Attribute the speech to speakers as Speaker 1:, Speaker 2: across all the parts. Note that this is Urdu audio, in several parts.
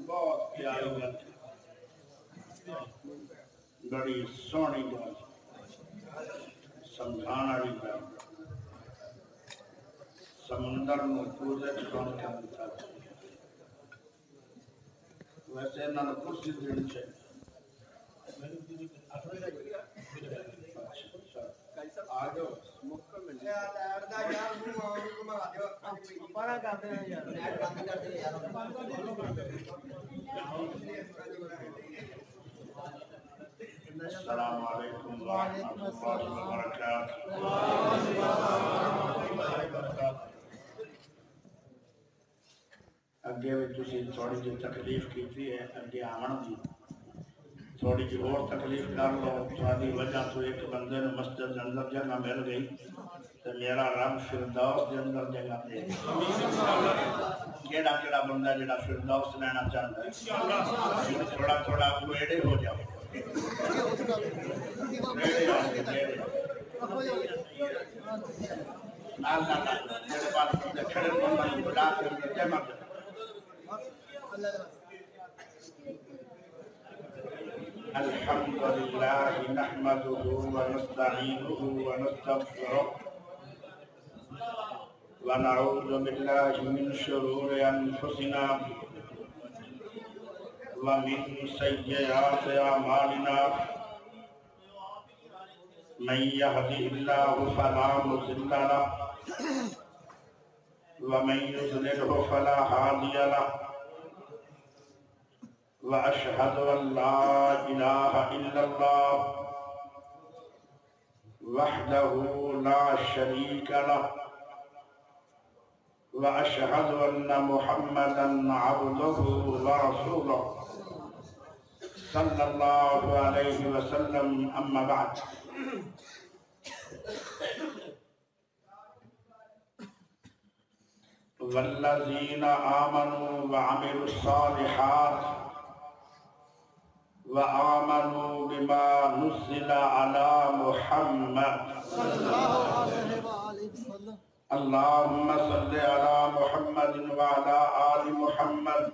Speaker 1: بہت پیاری گل بڑی سونی گل سمجھان والی گل سمندر نو کوزے چھان کے دتا ویسے انہاں نوں کرسی دینی چاہیے آجو مکمل السلام علیکم ورحمۃ اللہ وبرکاتہ اگے بھی تسی تھوڑی جی تکلیف کی ہے اگے آمن دی تھوڑی جی اور تکلیف کر لو تھوڑی وجہ تو ایک بندے نے مسجد کے اندر جگہ مل گئی تو میرا رب فردوس کے اندر جگہ دے کیڑا کیڑا بندہ جڑا فردوس لینا چاہتا ہے تھوڑا تھوڑا کوئڑے ہو جاؤ میرے پاس کھڑے بندہ بلا کے جمع الحمد لله نحمده ونستعينه ونستغفره ونعوذ بالله من شرور أنفسنا ومن سيئات أعمالنا من يهده الله فلا مضل له ومن يضلله فلا هادي له وأشهد أن لا إله إلا الله وحده لا شريك له وأشهد أن محمدا عبده ورسوله صلى الله عليه وسلم أما بعد والذين آمنوا وعملوا الصالحات وآمنوا بما نزل على محمد اللهم صل على محمد وعلى آل محمد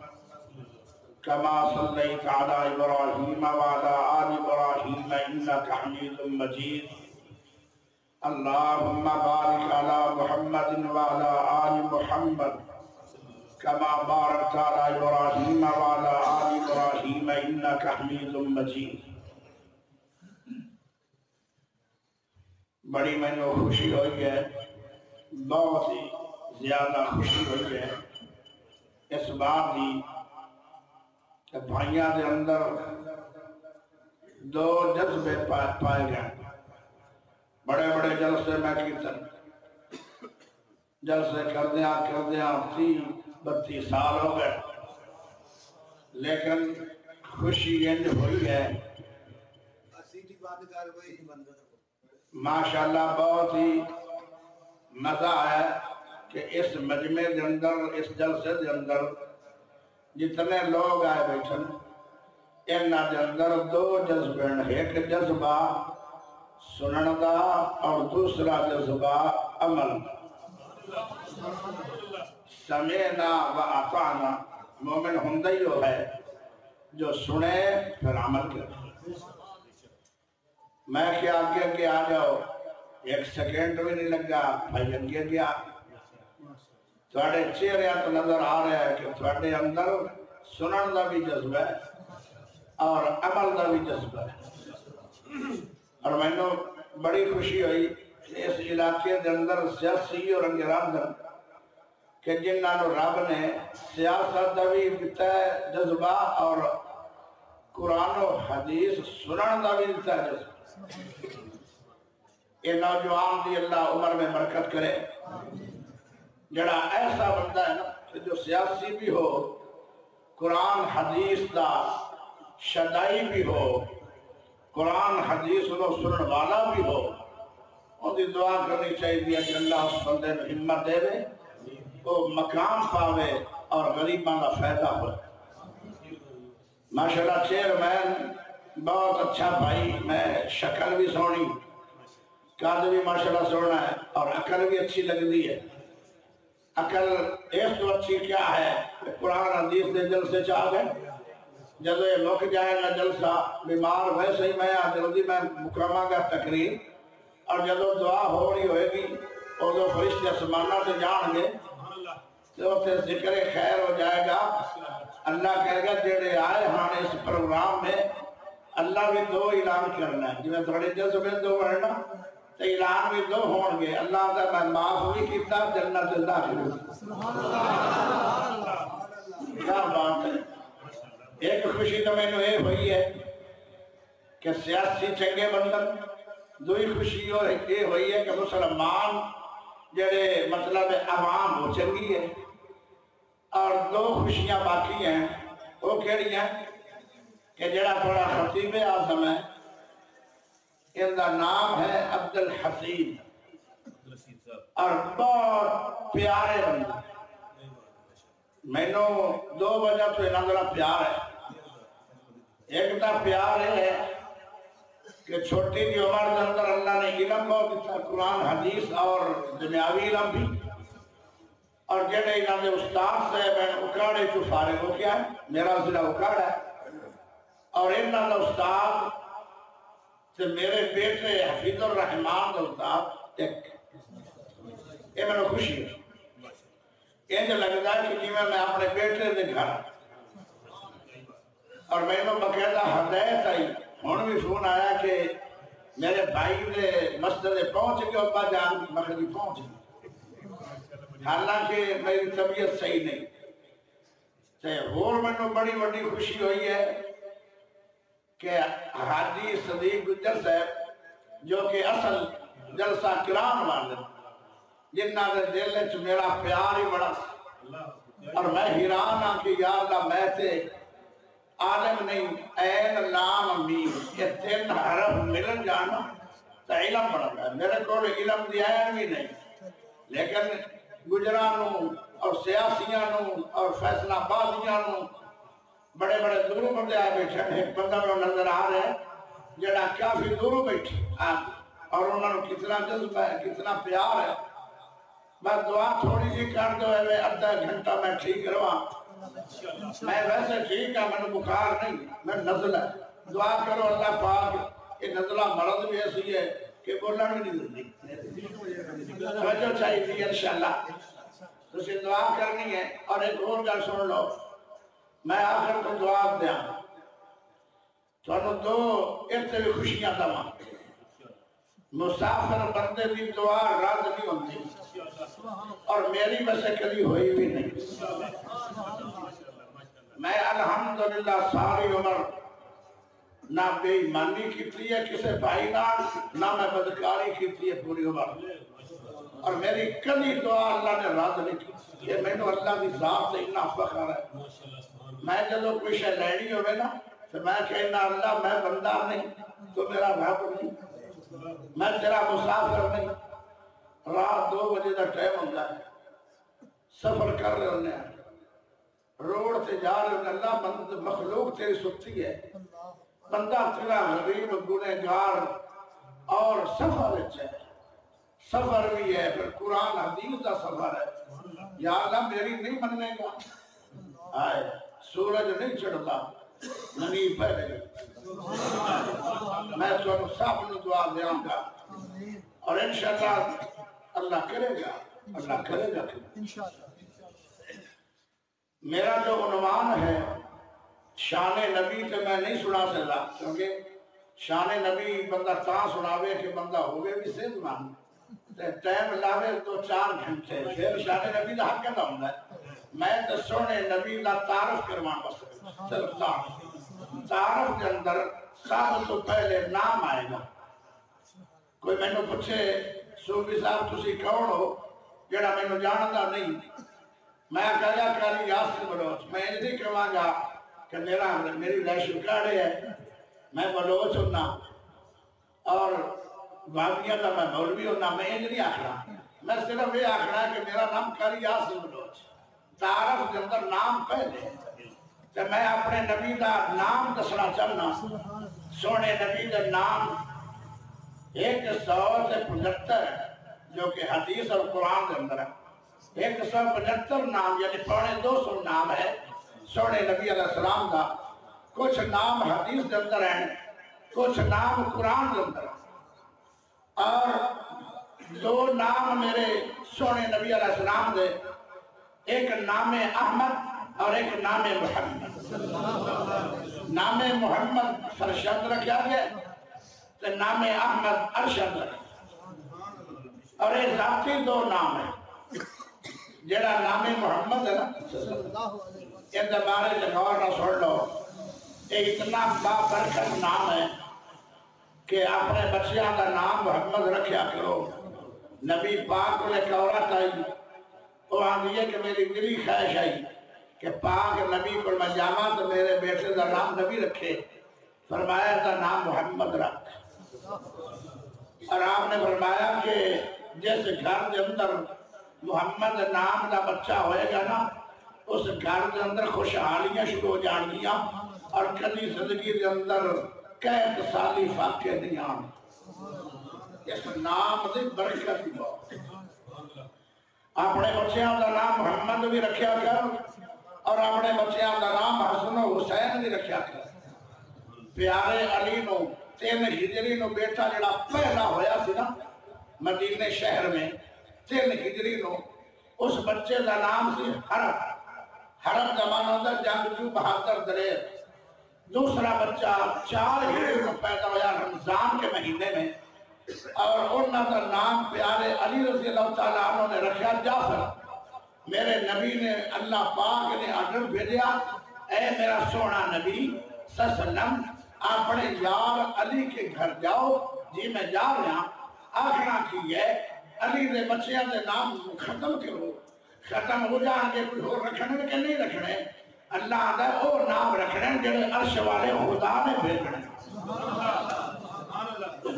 Speaker 1: كما صليت على إبراهيم وعلى آل إبراهيم إنك حميد مجيد اللهم بارك على محمد وعلى آل محمد كما باركت على إبراهيم وعلى آل إبراهيم إنك حميد مجيد بڑی میں نے خوشی ہوئی ہے بہت ہی زیادہ خوشی ہوئی ہے اس بات کی کہ بھائیاں دے اندر دو جذبے پائے گئے بڑے بڑے جلسے میں کیتن جلسے کردیاں 30-32 سال ہو گئے لیکن خوشی انج ہوئی ہے ماشاءاللہ بہت ہی مزہ ہے کہ اس مجمع دے اندر اس جلسے دے اندر جتنے لوگ آئے بیٹھن انہاں دے اندر دو جذبے ہیں ایک جذبہ سنن دا اور دوسرا جذبہ عمل سمعنا و اطعنا مومن ہندی ہو ہے جو سنے پھر عمل کرے میں کیا آگے آ جاؤ ایک سیکنڈ بھی نہیں لگا بھائی اگے گیا تھوڑے چہرے تو نظر آ رہا ہے کہ تھوڑے اندر سنن دا بھی جذبہ ہے اور عمل دا بھی جذبہ ہے اور میں نے بڑی خوشی ہوئی کہ اس علاقے دے اندر سیاسی اور رنگراندن کہ جنہاں نو رب نے سیاست دا بھی دیتا ہے جذبہ اور قرآن و حدیث سنن دا بھی دیتا ہے جذبہ یہ نوجوان دی اللہ عمر میں برکت کرے جڑا ایسا بندہ ہے نا کہ جو سیاسی بھی ہو قرآن حدیث دا شدائی بھی ہو قرآن حدیث نو سنن والا بھی ہو ان کی دعا کرنی چاہیے کہ اللہ اس بندے میں ہمت دے دے وہ مقام پاوے اور غریباں کا فائدہ ہوئے. ماشاءاللہ چیئرمین بہت اچھا بھائی، میں شکل بھی سونی، قد بھی ماشاءاللہ سونا ہے اور عقل بھی اچھی لگتی ہے. عقل اس تو اچھی کیا ہے کہ قرآن حدیث دے جلسے چاہ گئے، جب یہ مک جائے گا جلسہ بیمار ویسے ہی میں جلدی میں مکرمہ گا تقریر، اور جب دعا ہو رہی ہوئے گی وہ فرشتے آسمانہ سے جان گے تو پھر ذکر خیر ہو جائے گا. اللہ کہے گا جڑے آئے ہاں اس پروگرام میں اللہ بھی دو اعلان کرنا ہے، جو تھوڑے جذبے دو بڑھنا تو اعلان بھی دو ہون گے. اللہ کا میں معاف بھی کیتا جنت داخل کیا بات ہے. ایک خوشی تو میں نے یہ ہوئی ہے کہ سیاسی چنگے بندن، دوئی خوشی یہ ہوئی ہے کہ مسلمان جڑے مطلب عوام وہ چنگی ہے، اور دو خوشیاں باقی ہیں. وہ کہڑی ہیں کہ جڑا تھوڑا خطیب اعظم ہے، ان کا نام ہے عبد الحسین اور بہت پیارے بندے. میں نے دو وجہ تو انہوں نے پیار ہے. ایک تا پیار ہے کہ چھوٹی کی عمر کے اندر اللہ نے علم بہت دیتا، قرآن حدیث اور دنیاوی علم بھی. اور جڑے انہوں نے استاد سے میں اکاڑے چو فارغ ہو کیا ہے، میرا ضلع اکاڑ ہے، اور انہوں نے استاد سے میرے بیٹے حفیظ الرحمان کا استاد ایک یہ میں نے خوشی ہے. یہ جو لگتا ہے کہ میں اپنے بیٹے دے گھر، اور میں نے باقاعدہ ہدایت آئی. ہوں بھی فون آیا کہ میرے بھائی نے مسجد پہنچ کے ابا جان مغربی پہنچ گئے، حالانکہ میری طبیعت صحیح نہیں. اور میں نے بڑی بڑی خوشی ہوئی ہے کہ حاجی صدیق گجر صاحب جو کہ اصل جلسہ کرام والے جنہ دے دل وچ میرا پیار ہی بڑا، اور میں حیران ہاں کہ یا اللہ میں تے عالم نہیں عین لام میم یہ تین حرف ملن جانا تو علم بڑھتا ہے. میرے کو علم دی عین بھی نہیں، لیکن گجرانوں اور سیاسیانوں اور فیصلہ بازیانوں بڑے بڑے دوروں بندے آئے بیٹھے ہیں. ایک بندہ میں نظر آ رہا ہے جڑا کافی دوروں بیٹھے اور انہوں نے کتنا جذبہ ہے، کتنا پیار ہے. بس دعا تھوڑی سی کر دو ہے آدھا گھنٹہ میں ٹھیک رہا. میں ویسے ٹھیک ہے، میں نے بخار نہیں، میں نزلہ ہے. دعا کرو اللہ پاک یہ نزلہ مرض بھی ایسی ہے کہ بولنا بھی نہیں دلتی. توجہ چاہیے تھی انشاءاللہ تسی دعا کرنی ہے. اور ایک اور گل سن لو، میں آخر کو دعا دیا تو دو اتنے بھی خوشیاں دوا. مسافر بندے بھی دعا رد نہیں ہوتی، اور میری ویسے کبھی ہوئی بھی نہیں. میں الحمدللہ ساری عمر نہ بے ایمانی کی ہے کسی بھائی نہ میں بدکاری کی ہے پوری عمر، اور میری کبھی دعا اللہ نے رد نہیں کی. یہ میں نے اللہ کی ذات سے اتنا فخر ہے. میں جب کوئی شے لینی ہوئے نا تو میں کہنا اللہ میں بندہ نہیں تو میرا رب نہیں، میں تیرا مسافر نہیں. رات 2 بجے کا ٹائم ہوتا ہے، سفر کر رہے ہونے ہیں، روڈ سے جا رہے ہونے، اللہ مخلوق تیری سکتی ہے، بندہ تیرا غریب گنہگار اور سفر ہے، سفر بھی ہے، پھر قرآن حدیث کا سفر ہے. یا اللہ میری نہیں مننے گا، آئے سورج نہیں چڑھتا نہیں پہلے. میں تو سب نے دعا دیاں گا اور انشاءاللہ اللہ کرے گا، اللہ کرے گا. میرا جو عنوان ہے شان نبی تو میں نہیں سنا سکتا، کیونکہ شان نبی بندہ تاں سناوے کہ بندہ ہوگے بھی صحت مان ٹائم لاوے تو 4 گھنٹے پھر شان نبی کا حق کہتا ہوں. میں تو سونے نبی کا تعارف کروا بس چلتا. تعارف کے اندر سب تو پہلے نام آئے گا. کوئی میں نے پوچھے صوفی صاحب تسی کون ہو جڑا میں نے جانتا نہیں، میں کہا کاری یاسر بلوچ. میں نہیں کہوں گا کہ میری ریش اکاڑے ہے، میں بلوچ ہونا. اور وادیاں کا میں مولوی ہوں، نہ میں یہ نہیں آخنا، میں صرف یہ آخنا کہ میرا نام قاری عاصم بلوچ، تعارف کے اندر نام پہلے تو میں اپنے نبی دا نام دسنا چاہنا، سونے نبی دا نام 175 جو کہ حدیث اور قرآن کے اندر ہے، 175 نام یعنی 250 نام ہے سونے نبی علیہ السلام دا، کچھ نام حدیث کے اندر ہیں، کچھ نام قرآن کے اندر ہیں، اور 2 نام میرے سونے نبی علیہ السلام دے، ایک نام احمد اور ایک نام محمد۔ نام محمد فرشد رکھا گیا تو نام احمد ارشد رکھا، اور یہ ذاتی 2 نام ہے، جڑا نام محمد ہے نا یہ بارے جگور نہ سن لو، یہ اتنا بابرکت نام ہے کہ اپنے بچیاں کا نام محمد رکھیا کرو۔ نبی پاک کو ایک عورت آئی، وہ آدھی ہے کہ میری دلی خواہش آئی کہ پاک نبی کو میں جاواں تو میرے بیٹے کا نام نبی رکھے، فرمایا تھا نام محمد رکھ، اور آپ نے فرمایا کہ جس گھر کے اندر محمد نام کا بچہ ہوئے گا نا اس گھر کے اندر خوشحالیاں شروع ہو جان گیا، اور کبھی زندگی کے اندر قید سالی فاقے نہیں آن۔ اس نام دی برکت بہت، اپنے بچیاں کا نام محمد بھی رکھیا کر اور اپنے بچیاں کا نام حسن و حسین بھی رکھیا کر۔ پیارے علی نو 3 ہجری نو بیٹا جڑا پہلا ہویا سی نا مدینے شہر میں 3 ہجری نو، اس بچے کا نام سی حرب۔ حرب کا معنی ہوتا ہے جنگجو بہادر دلیر۔ دوسرا بچہ 4 ہجری نو پیدا ہویا رمضان کے مہینے میں، اور انہوں کا نام پیارے علی رضی اللہ تعالیٰ عنہ نے رکھا جعفر۔ میرے نبی نے اللہ پاک نے آرڈر بھیجا، اے میرا سونا نبی صلی اللہ علیہ وسلم اپنے یار علی کے گھر جاؤ، جی میں جا رہا، آخنا کی ہے علی دے بچیاں دے نام ختم کرو، ختم ہو جان کے کوئی اور رکھنے کے نہیں رکھنے، اللہ دا او نام رکھنے جنہیں عرش والے خدا نے بھیجنے۔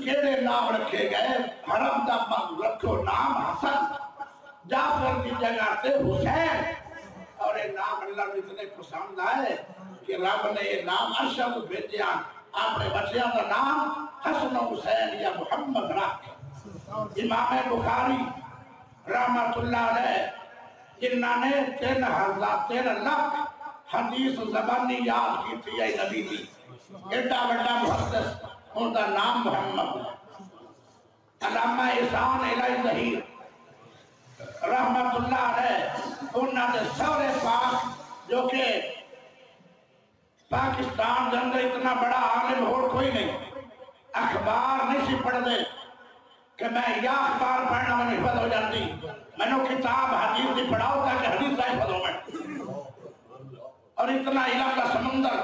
Speaker 1: کیڑے نام رکھے گئے؟ حرم دا رکھو نام حسن، جعفر کی جگہ تے حسین، اور یہ نام اللہ نے اتنے پسند آئے کہ رب نے یہ نام ارشد بھیجیا، اپنے بچیاں کا نام حسن و حسین یا محمد رکھ۔ امام بخاری رحمت اللہ علیہ جنہوں نے 3 لاکھ حدیث زبانی یاد کی تھی اے نبی دی، ایڈا بڑا محدث، ان کا نام محمد ہے۔ علامہ احسان الہی ظہیر رحمت اللہ علیہ انہوں نے سورے پاک جو کہ پاکستان کے اندر اتنا بڑا عالم ہو کوئی نہیں، اخبار نہیں سی پڑھ دے کہ میں یا اخبار پڑھنا میں حفظ ہو جاتی، میں نے کتاب حدیث دی پڑھاؤ تاکہ حدیث کا حفظ ہو میں، اور اتنا علم کا سمندر۔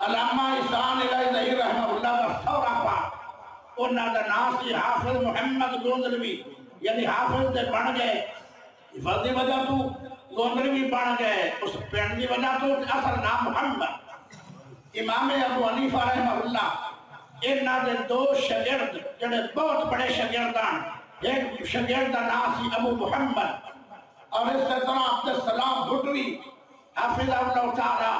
Speaker 1: علامہ احسان الہی ظہیر رحمہ اللہ کا سورہ پاک، انہوں نے نام سی حافظ محمد گوندلوی، یعنی حافظ دے بن گئے، حفظ دی وجہ تو گوندلوی بن گئے، اس پینڈ دی وجہ تو اصل نام محمد۔ امام ابو حنیفہ رحمہ اللہ انہاں دے 2 شاگرد جڑے بہت بڑے شاگردان، ایک شاگرد دا نام سی ابو محمد، اور اس طرح عبدالسلام بھٹوی حافظ اللہ تعالی،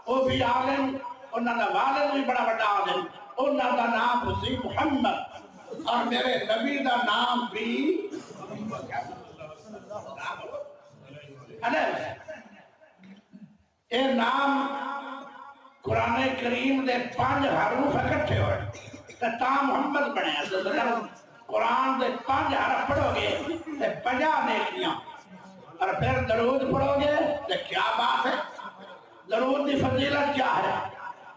Speaker 1: وہ بھی عالم، انہاں دا والد بھی بڑا بڑا عالم، انہاں دا نام سی محمد، اور میرے نبی دا نام بھی اے نام قرآن کریم دے 5 حروف اکٹھے ہوئے تا محمد بنے۔ قرآن دے 5 حرف پڑھو گے تے 50 نیکیاں، اور پھر درود پڑھو گے تے کیا بات ہے؟ درود دی فضیلت کیا ہے؟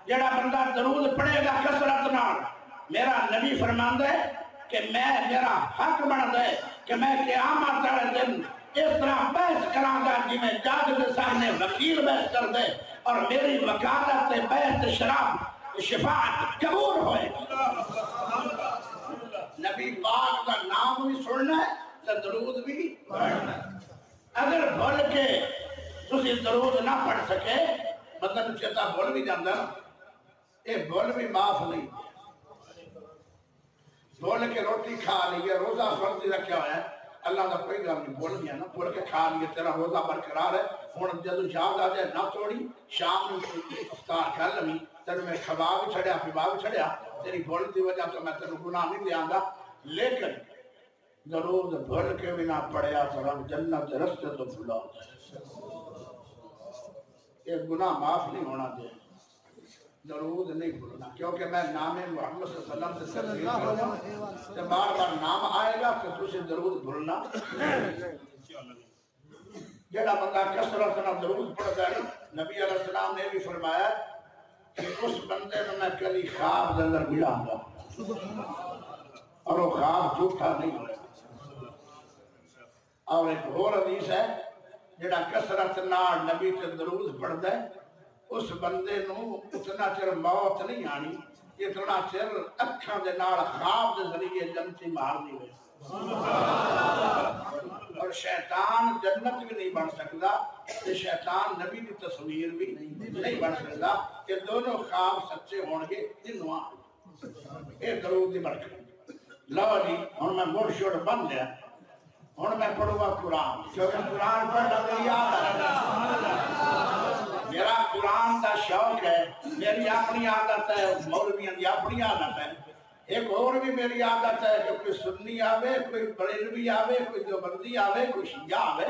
Speaker 1: جڑا بندہ درود پڑھے گا کثرت نال، میرا نبی فرماندا ہے کہ میرا حق بن دے کہ میں قیامت والے دن اس طرح بحث کراں گا جی میں جج کے سامنے وکیل بحث کر دے، اور میری وکالت بحث شراب شفاعت قبول ہوئے۔ نبی پاک کا نام بھی سننا ہے تو درود بھی پڑھنا ہے۔ اگر بھول کے تسی درود نہ پڑھ سکے مطلب چیتا بھول بھی جاندہ، یہ بھول بھی معاف نہیں۔ بول کے روٹی کھا لیے روزہ فرض رکھا ہوا ہے اللہ کا کوئی گل نہیں بول گیا نا بول کے کھا لیے تیرا روزہ برقرار ہے ہوں جب یاد آ جائے نہ توڑی شام افطار کر لوی تین میں کھوا بھی چھڑیا پوا بھی چھڑیا تیری بول کی وجہ تو میں تین گناہ نہیں لیا گا لیکن ضرور بھول کے بھی نہ پڑیا تو رب جنت رستے تو بھلا یہ گناہ معاف نہیں ہونا دے درود نہیں بھولنا کیونکہ میں نام محمد صلی اللہ علیہ وسلم سے کرتا جب بار بار نام آئے گا تو تجھے درود بھولنا جڑا بندہ کثرت نہ درود پڑھتا ہے نبی علیہ السلام نے بھی فرمایا کہ اس بندے میں کبھی خواب کے اندر ملا گا اور وہ خواب جھوٹا نہیں ہوگا اور ایک اور حدیث ہے جڑا کثرت نال نبی تے درود پڑھتا ہے اس بندے نو اتنا چر موت نہیں آنی اتنا چر اکھاں دے نال خواب دے ذریعے جنتی مارنی ہوئے اور شیطان جنت بھی نہیں بن سکتا تے شیطان نبی کی تصویر بھی نہیں بن سکتا کہ دونوں خواب سچے ہون گے جنوں اے درود دی برکت لو جی ہن میں مڑ شوڑ بن گیا ہن میں پڑھوں گا قرآن کیونکہ قرآن پڑھنا میری عادت ہے میرا قرآن دا شوق ہے میری اپنی عادت ہے مولویاں دی اپنی عادت ہے ایک اور بھی میری عادت ہے کہ کوئی سنی آوے کوئی بریلوی آوے کوئی دیوبندی آوے کوئی شیعہ آوے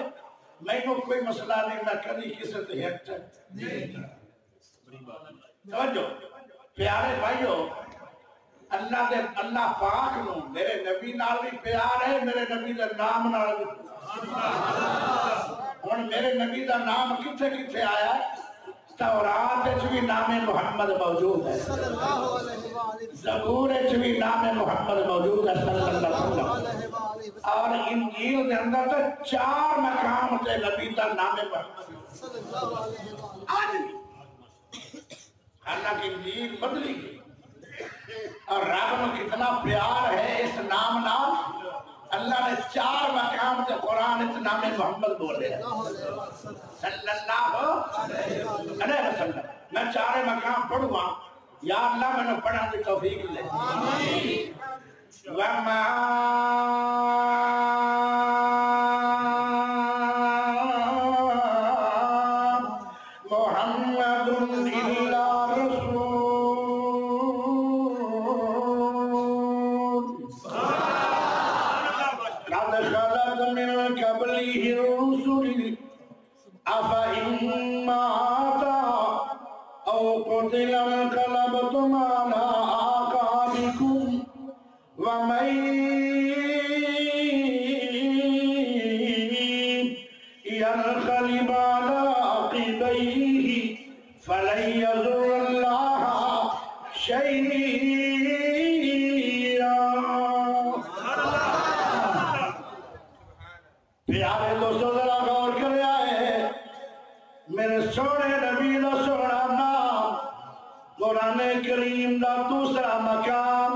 Speaker 1: میں کو کوئی مسئلہ نہیں میں کبھی کسی سے ہٹ توجہ پیارے بھائیو اللہ پاک نو میرے نبی نال بھی پیار ہے میرے نبی دا نام نال بھی ہن میرے نبی دا نام کتھے کتھے آیا ہے تورات وچ بھی نام محمد موجود ہے زبور وچ بھی نام محمد موجود ہے صلی اللہ علیہ وسلم اور انجیل دے اندر تو 4 مقام تے نبی دا نام محمد صلی اللہ علیہ وسلم حالانکہ انجیل بدلی گئی اور رب میں کتنا پیار ہے اس نام نام اللہ نے 4 مقام سے قرآن اس نام محمد بولے صلی اللہ علیہ وسلم میں 4 مقام پڑھوا یا اللہ میں نے پڑھا دی توفیق لے وَمَا مُحَمَّدٌ إِلَّا أَفَإِنْ مَاتَ أَوْ قُتِلَ انقلبتم على أعقابكم ومن ينقلب على عقبيه فلن يضر الله شيئا پیارے دوستوں ذرا غور کرے آئے میرے سونے نبی دا سونا نام قرآن کریم دا دوسرا مقام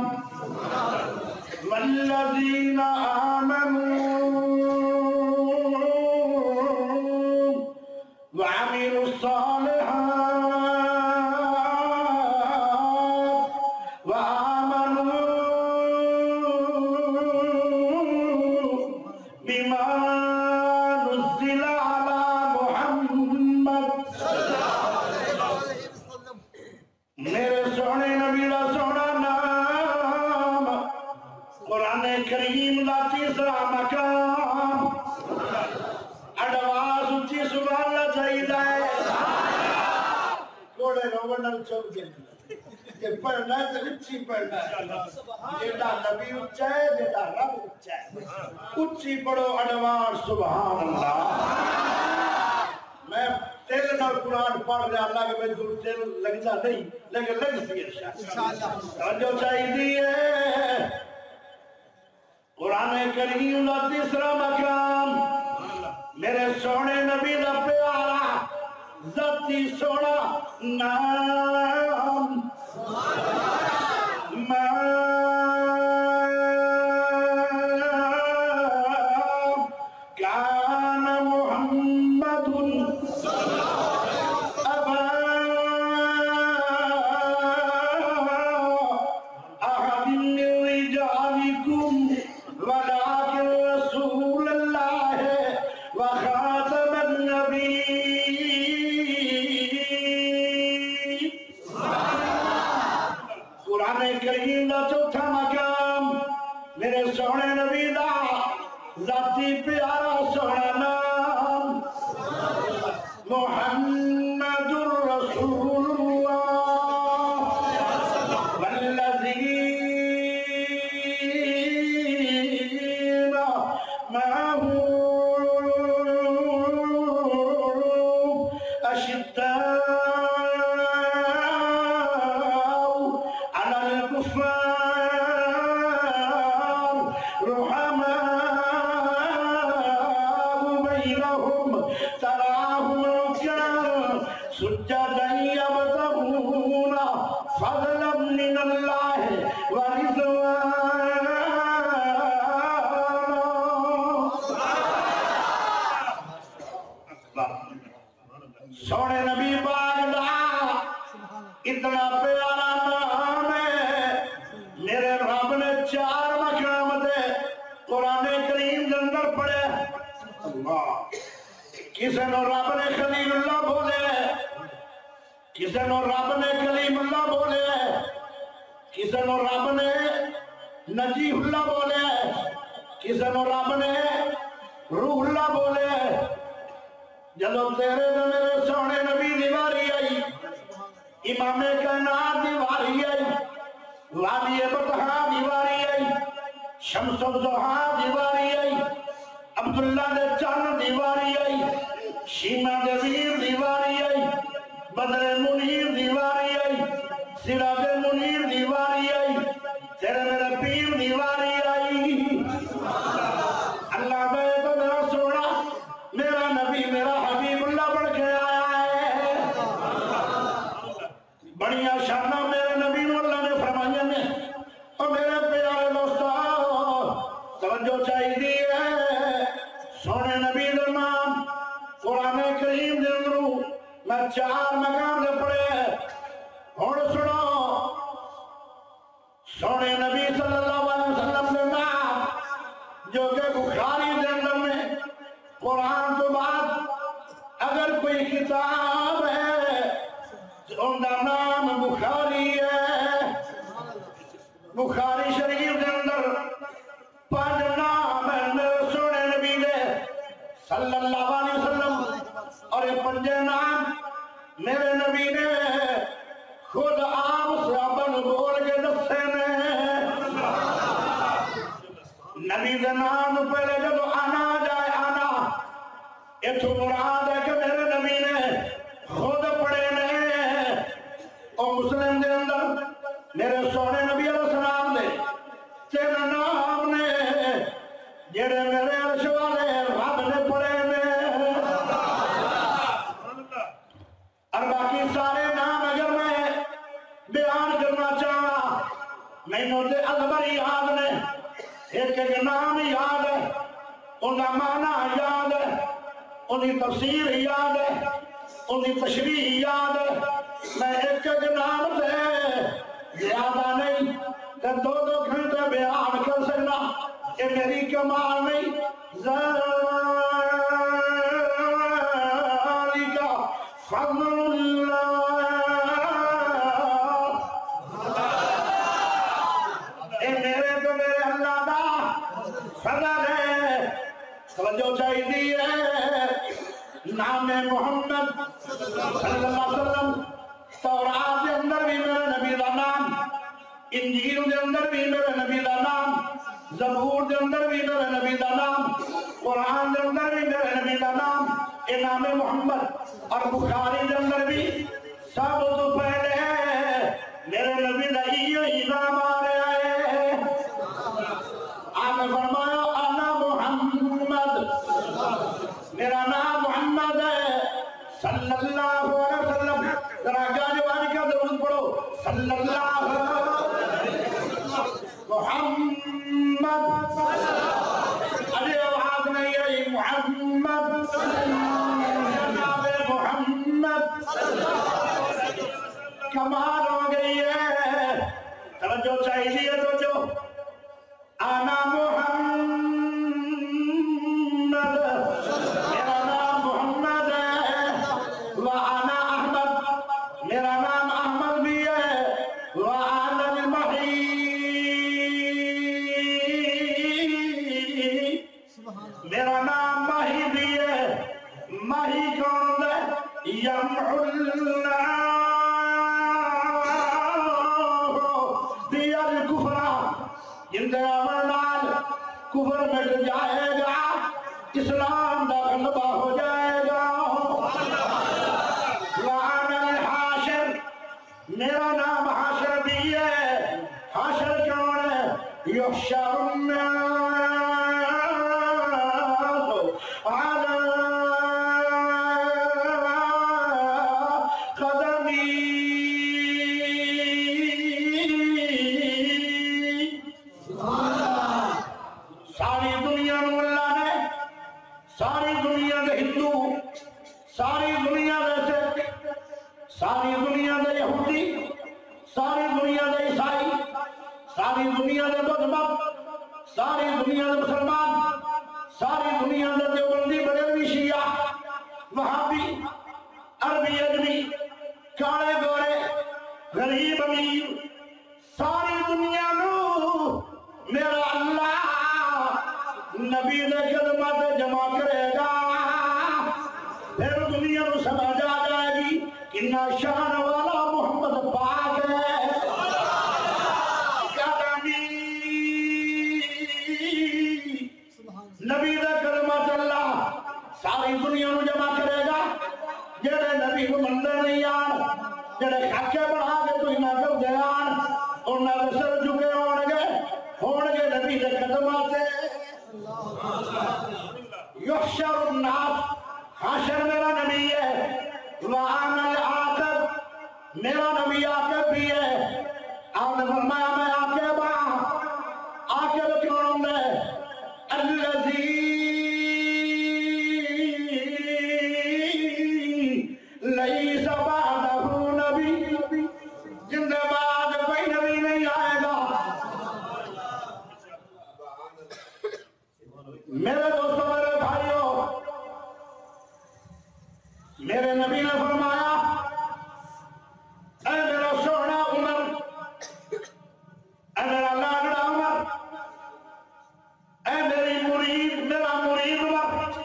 Speaker 1: والذین آمنوا وعملوا الصالحات وآمنوا بما نزل على محمد میرے سونے نبی دا سونا نام قرآن کریم دا تیسرا مقام اڈواز اچھی سبحان اللہ چاہیدہ ہے کوڑے روگنل چوک جائے کہ پڑھنا ہے تو اچھی پڑھنا ہے جیڑا نبی اچھا ہے جیڑا رب اچھا ہے اچھی پڑھو اڈواز سبحان اللہ میں تیرے نال قرآن پڑھ رہا اللہ کے میں دور تیرے لگ جا نہیں لیکن لگ سی ارشاد جو چاہیے ہے قرآن کریم دا تیسرا مقام میرے سونے نبی دا پیارا ذاتی سونا نام کان محمد ابا احد من رجالکم بھی پیارا سونا نام محمد رسول اللہ والذین معه سونے نبی پاک دا اتنا پیارا نام ہے میرے رب نے 4 مقام تے قرآن کریم دے اندر پڑھے اللہ کسے نو رب نے خلیل اللہ بولے کسے نو رب نے کلیم اللہ بولے کسے نو رب نے نجیح اللہ بولے کسے نو رب نے روح اللہ بولے جدو تیرے دے میرے سونے نبی دیواری آئی امام کائنات دیواری آئی وادی بطحا دیواری آئی شمس الضحا دیواری آئی عبداللہ دے چند دیواری آئی شیمہ دے ویر دیواری آئی بدر منیر دیواری آئی سراج منیر دیواری آئی تیرے میرے پیر دیواری آئی اللہ بے تو میرا سونا میرا نبی میرا حبیب اللہ بڑھ کے آیا ہے بڑیا شانہ میرے نبی نو اللہ نے فرمایا نے اور میرے پیارے دوستو توجہ چاہیے ہے سونے نبی دا نام قرآن کریم دے اندروں میں 4 مقام دے پڑھے ہن سنو سونے نبی صلی اللہ علیہ وسلم دے نام جو کہ بخاری دے اندر میں قرآن تو بعد اگر کوئی کتاب ہے ان کا نام بخاری ہے بخاری شریف دے اندر 5 نام ہے میرے سونے نبی دے صلی اللہ علیہ وسلم اور یہ 5 نام میرے نبی نے خود آپ صحابہ بول کے دسے نے نبی دے نام پہلے جب آنا جائے آنا یہ تو مراد ہے کہ میرے نبی نے خود پڑھے نے اور مسلم دے اندر میرے سونے نبی علیہ السلام نے 3 نام نے جڑے میرے عرش والے رب نے پڑھے نے اور باقی سارے نام اگر میں بیان کرنا چاہا میں نوتے ازبر یاد نے ایک نام یاد ہے ان کا معنی یاد ہے ان کی تفسیر یاد ہے ان کی تشریح یاد ہے میں ایک نام سے زیادہ نہیں کہ 2 گھنٹے بیان کر سکنا یہ میری کمال نہیں ذالک فضل اللہ اے میرے تو میرے اللہ دا فضل ہے توجہ چاہیے نام محمد صلی اللہ علیہ وسلم تورات دے اندر بھی میرے نبی دا نام انجیل دے اندر بھی میرے نبی دا نام زبور دے اندر بھی میرے نبی دا نام قرآن دے اندر بھی میرے نبی دا نام اے نام محمد اور بخاری دے اندر بھی سب تو پہلے میرے نبی دا ہی نام آ رہا ہے آپ نے فرمایا انا محمد میرا نام محمد ہے صلی اللہ علیہ وسلم ذرا گاجوانی کا درود پڑھو صلی اللہ محمد ابھی آواز نہیں آئی محمد جناب محمد کمال ہو گئی ہے توجہ چاہیے توجہ انا محمد میرا نام محمد ہے وانا احمد میرا نام احمد بھی ہے میرا نام ماہی بھی ہے ماہی کون ہے یمحو اللہ دیا الکفر جندے عمرنال کفر مٹ جائے گا اسلام دا غلبہ ہو جائے گا وعن الحاشر میرا نام حاشر بھی ہے حاشر کون ہے یحشر الناس على قدمی ساری دنیا نو اللہ نے ساری دنیا دے ہندو ساری دنیا دے سکھ ساری دنیا دے یہودی ساری دنیا دے عیسائی ساری دنیا دے بدمت ساری دنیا دے مسلمان ساری دنیا دے دیوبندی بریلوی شیعہ وہابی عربی اجمی کالے گورے غریب امیر ساری دنیا نو میرا اللہ نبی دے کلمات جمع کرے گا پھر دنیا نو سمجھ آ جائے گی کتنا شان والا محمد پاک ہے نبی دے کلمات اللہ ساری دنیا نو جمع کرے گا جڑے نبی کو مندر نہیں آن جڑے خاکے بڑھا کے تو نہ کر دے آن انہاں دے سر جھکے ہون گے نبی دے قدمات یحشر الناس حاشر میرا نبی ہے وعن العاقب میرا نبی عاقب بھی ہے آپ نے فرمایا میں عاقب ہاں عاقب کون ہے الذی لیس بعدہ نبی جن کے بعد کوئی نبی نہیں آئے گا میرے دوستوں میرے بھائیوں میرے نبی نے فرمایا اے میرا سونا عمر اے میرا لاڈلا عمر اے میری مرید میرا مرید عمر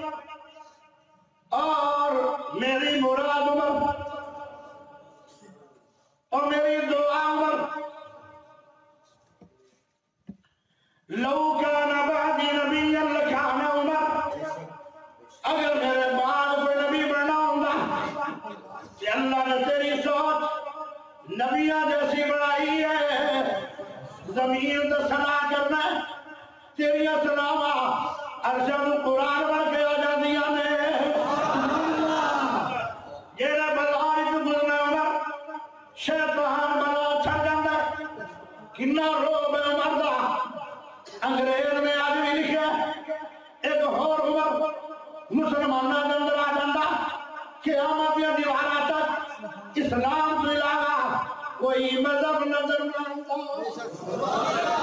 Speaker 1: اور میری مراد عمر اور میری دعا عمر لو کان بعدی نبی لکان عمر اگر میرے بعد کوئی نبی بننا ہوگا کہ اللہ نے تیری سوچ نبیاں جیسی بنائی ہے زمین تو سنا کرنا تیری سناوا ارشد قرآن بڑھ کے آ جاندیاں نے جیڑے بازار کو گزرنا عمر شیطان بلا چھڑ جاندہ کنا روب ہے عمر دا انگریز میں آج بھی لکھا ایک اور عمر مسلمانہ اندر آ جاندہ قیامت یا دیوارہ تک اسلام تو علاوہ کوئی مذہب نظر نہ آتا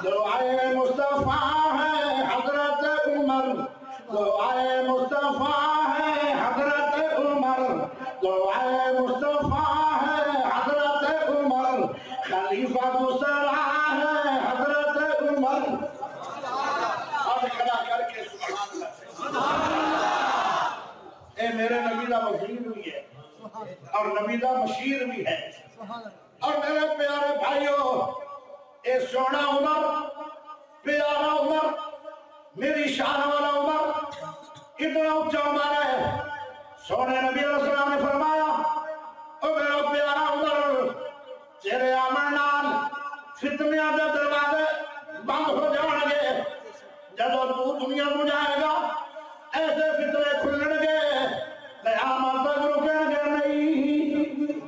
Speaker 1: دعائے مصطفیٰ ہے حضرت عمر دعائے مصطفیٰ ہے حضرت عمر دعائے مصطفیٰ ہے حضرت عمر خلیفہ دوسرا ہے حضرت عمر اب کھڑا کر کے سبحان اللہ اے میرے نبی دا وزیر بھی ہے اور نبی دا مشیر بھی ہے اور میرے پیارے بھائیوں اے سونا عمر پیارا عمر میری شان والا عمر اتنا اونچا عمر ہے سونے نبی علیہ السلام نے فرمایا او میرا پیارا عمر تیرے آمن نال فتنیاں دے دروازے بند ہو جان گے جب تو دنیا کو جائے گا ایسے فتنے کھلن گے قیامت تک رکیں گے نہیں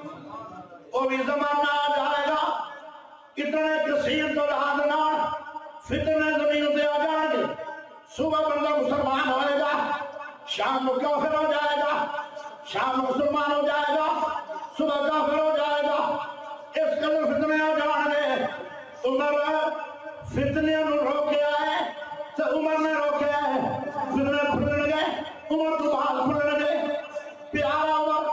Speaker 1: وہ بھی زمانہ آ جائے گا اتنے کثیر تعداد نال فتنے زمین پہ آ جائیں گے صبح بندہ مسلمان ہوئے گا شام کو کافر ہو جائے گا شام کو مسلمان ہو جائے گا صبح کافر ہو جائے گا اس قدر فتنے آ جائیں گے عمر فتنے نو روکے آئے تو عمر نے روکے آئے فتنے کھلن گے عمر تو بحال کھلن گے پیارا عمر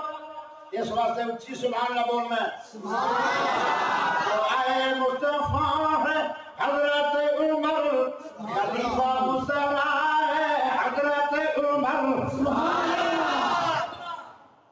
Speaker 1: اس واسطے اچھی سبحان اللہ بولنا ہے دعائے مصطفیٰ ہے حضرت عمر خلیفہ دوسرا ہے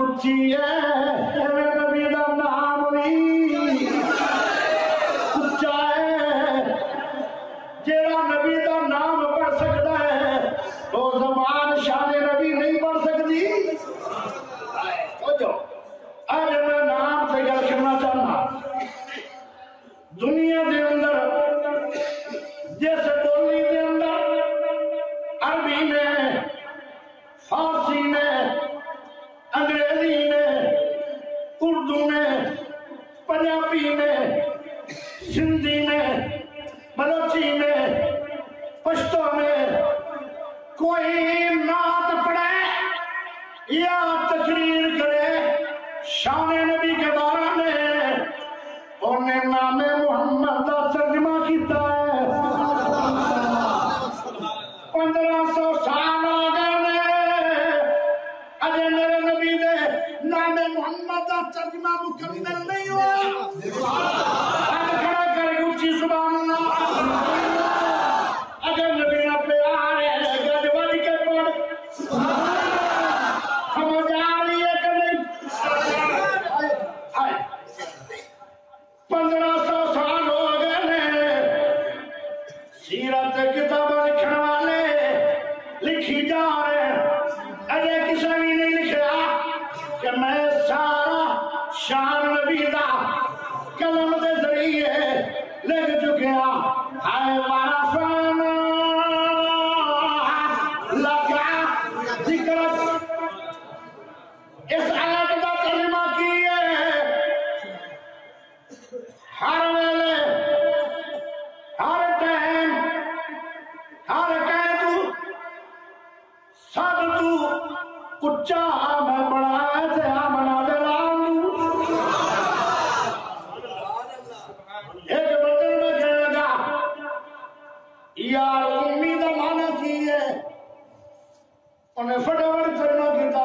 Speaker 1: اچھی ہے ایویں نبی دا نام بھی اچا ہے جیڑا نبی دا نام پڑھ سکتا ہے وہ زبان شان نبی نہیں پڑھ سکتی آج میں نام تیار کرنا چاہنا دنیا دے اندر جیسے بولی دے اندر عربی میں فارسی میں انگریزی میں اردو میں پنجابی میں سندھی میں بلوچی میں پشتو میں کوئی نعت پڑھے یا تقریر کرے شان نبی کے بارے میں انہیں نام محمد کا ترجمہ کیتا ہے 1500 سال ہو گئے اجے میرے نبی دے نام محمد کا ترجمہ مکمل نہیں ہوا کھڑا کر اونچی سبحان اللہ اگر نبی نہ پیار ہے گج بج کے پڑھ سمجھ آ رہی ہے کہ نہیں 1500 سال ہو گئے سیرت کتاب لکھنے والے لکھی جا رہے ہیں اجے کسی بھی نہیں لکھا کہ میں سارا شان نبی دا قلم دے ذریعے لکھ چکیا اے وارثانا لگا ذکر اس آیت کا ترجمہ کیے ہر ویلے ہر ٹائم ہر تو سب تو اچا میں بڑا تے آمنا دے رام ایک بندے میں کہنے لگا یار امید مانا کی ہے انہیں فٹافٹ ترجمہ کیتا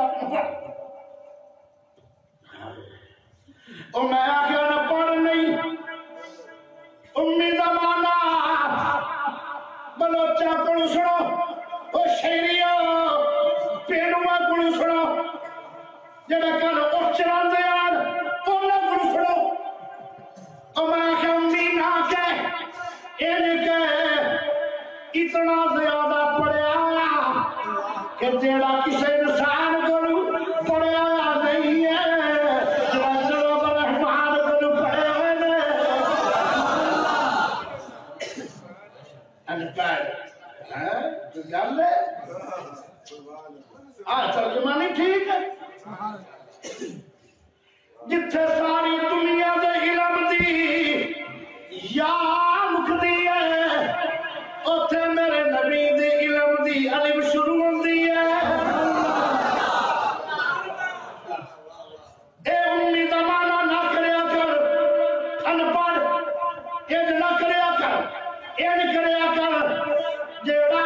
Speaker 1: اور میں آخیا نہ پڑھ نہیں امید مانا بلوچا کو سنو وہ شہریوں پیڑوا کو سنو جڑا کل اچرا دے یار انہاں کو سنو اور میں آخیا امید نہ کہ ان کے اتنا زیادہ پڑھیا کہ جڑا کسی انسان کو پڑھیا نہیں ہے ترجمہ نہیں ٹھیک ہے جتھے ساری دنیا دے علم دی یا مکدی ہے اوتھے میرے نبی دے علم دی الف شروع ہوندی ہے اے امی دا مانا نہ کریا کر ان پڑھ اے نہ کریا کر اے کریا کر جیڑا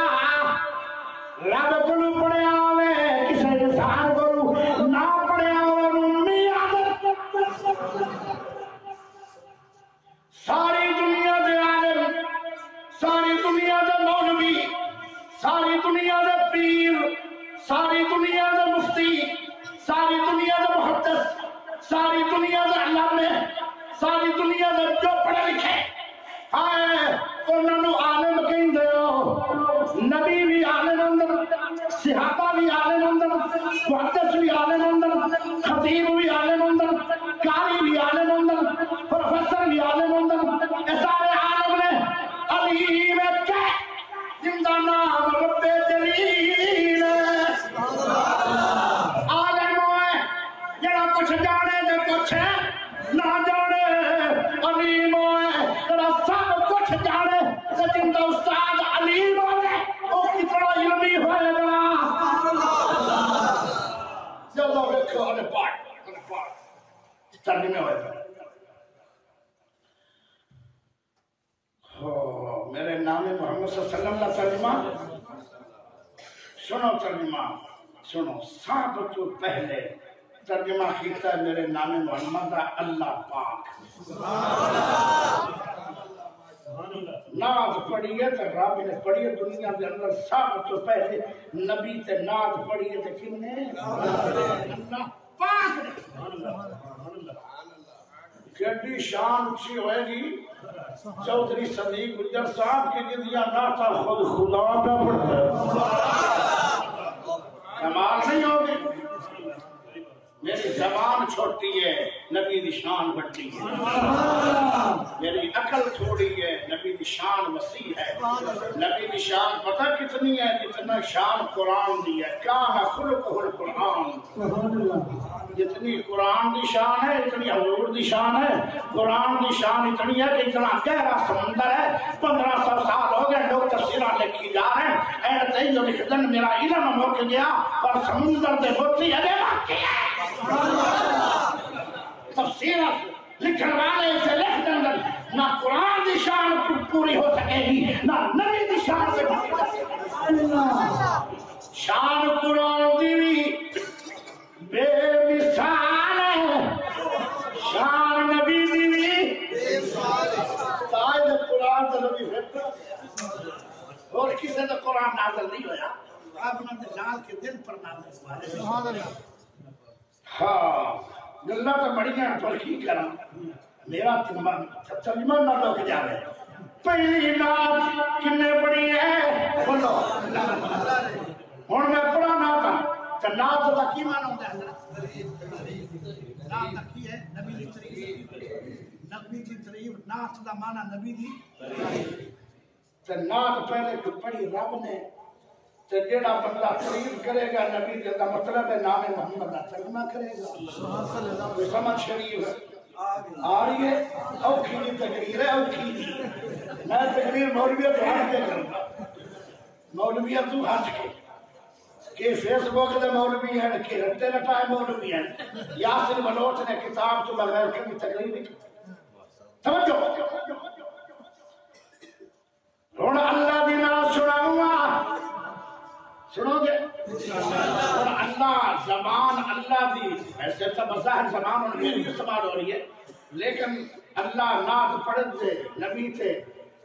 Speaker 1: رب کو پڑھیا ہوئے کسی انسان کو نہ پڑھیا ہوئے ساری دنیا دے عالم ساری دنیا دے مولوی ساری دنیا دے پیر ساری دنیا دے مفتی ساری دنیا دے محدث ساری دنیا دے علامے ساری دنیا دے جو پڑھے لکھے آئے انہوں نے عالم کہیں دے ہو نبی بھی عالم اندر صحابہ بھی عالم اندر محدث بھی عالم اندر خطیب بھی عالم اندر قاری بھی عالم اندر پروفیسر بھی عالم اندر سارے عالم نے علیم کہ جن کا نام رب جلیل عالم ہے جڑا کچھ جانے دے کچھ نہ جانے علیم ہے جڑا سب کچھ جانے جن کا استاد علیم ہے وہ کتنا علمی ہوئے گا جلدہ رکھو انہیں پاٹ ترجمے ہوئے گا میرے نام محمد صلی اللہ علیہ وسلم کا ترجمہ سنو ترجمہ سنو سب تو پہلے ترجمہ کیتا ہے میرے نام محمد اللہ پاک نعت پڑھی ہے تو رب نے پڑھی ہے دنیا کے اندر سب تو پہلے نبی تے نعت پڑھی ہے تو کن نے اللہ پاک نے کیڑی شان اچھی ہوئے گی چودھری صدیق گجر صاحب کی جدیا نعت خود خدا پہ پڑھتا ہے کمال نہیں ہوگی میری زبان چھوٹی ہے نبی دی شان بڑی ہے میری عقل تھوڑی ہے نبی دی شان وسیع ہے نبی دی شان پتہ کتنی ہے جتنا شان قرآن دی ہے کان خلقہ القرآن جتنی قرآن دی شان ہے اتنی حضور دی شان ہے قرآن دی شان اتنی ہے کہ اتنا گہرا سمندر ہے 1500 سال ہو گئے لوگ تفسیرہ لکھی جا رہے ہیں اے تئی جو لکھ دن میرا علم مک گیا پر سمندر دے بوتی ہے باقی ہے تفسیرہ لکھن والے اسے لکھ دن نہ قرآن دی شان پوری ہو سکے گی نہ نبی دی شان سے پوری ہو سکے گی شان قرآن دی بے مثال ہے شان نبی دی بے مثال ہے تاج قرآن سے نبی فکر اور کسی نے قرآن نازل نہیں ہویا آپ نے دلال کے دل پر نازل ہوا سبحان اللہ ہاں اللہ تو بڑی ہیں پر کی کرا میرا ترجمہ نہ لوگ جا رہے پہلی نعت کنے پڑھی ہے بولو ہن میں پڑھا نعت تو نعت دا کی معنی ہوتا ہے نعت کی ہے نبی دی تعریف نبی دی تعریف نعت دا معنی نبی دی تو نعت پہلے پڑھی رب نے تو جیڑا بندہ تعریف کرے گا نبی کا مطلب ہے نام محمد کا ترجمہ کرے گا کوئی سمجھ شریف آ رہی ہے اوکھی دی تقریر ہے اوکھی دی میں تقریر مولویت ہٹ کے کرتا مولویت تو ہٹ کے کہ فیس بک دے مولوی ہیں کہ رٹے رٹائے مولوی ہیں یاسر بلوچ نے کتاب تو بغیر کبھی تقریر نہیں سمجھو ہن اللہ دی نام سناؤں گا سنو گے اور اللہ زبان اللہ دی ایسے تو بظاہر زبان ان میں بھی استعمال ہو رہی ہے لیکن اللہ نعت پڑھ دے نبی تھے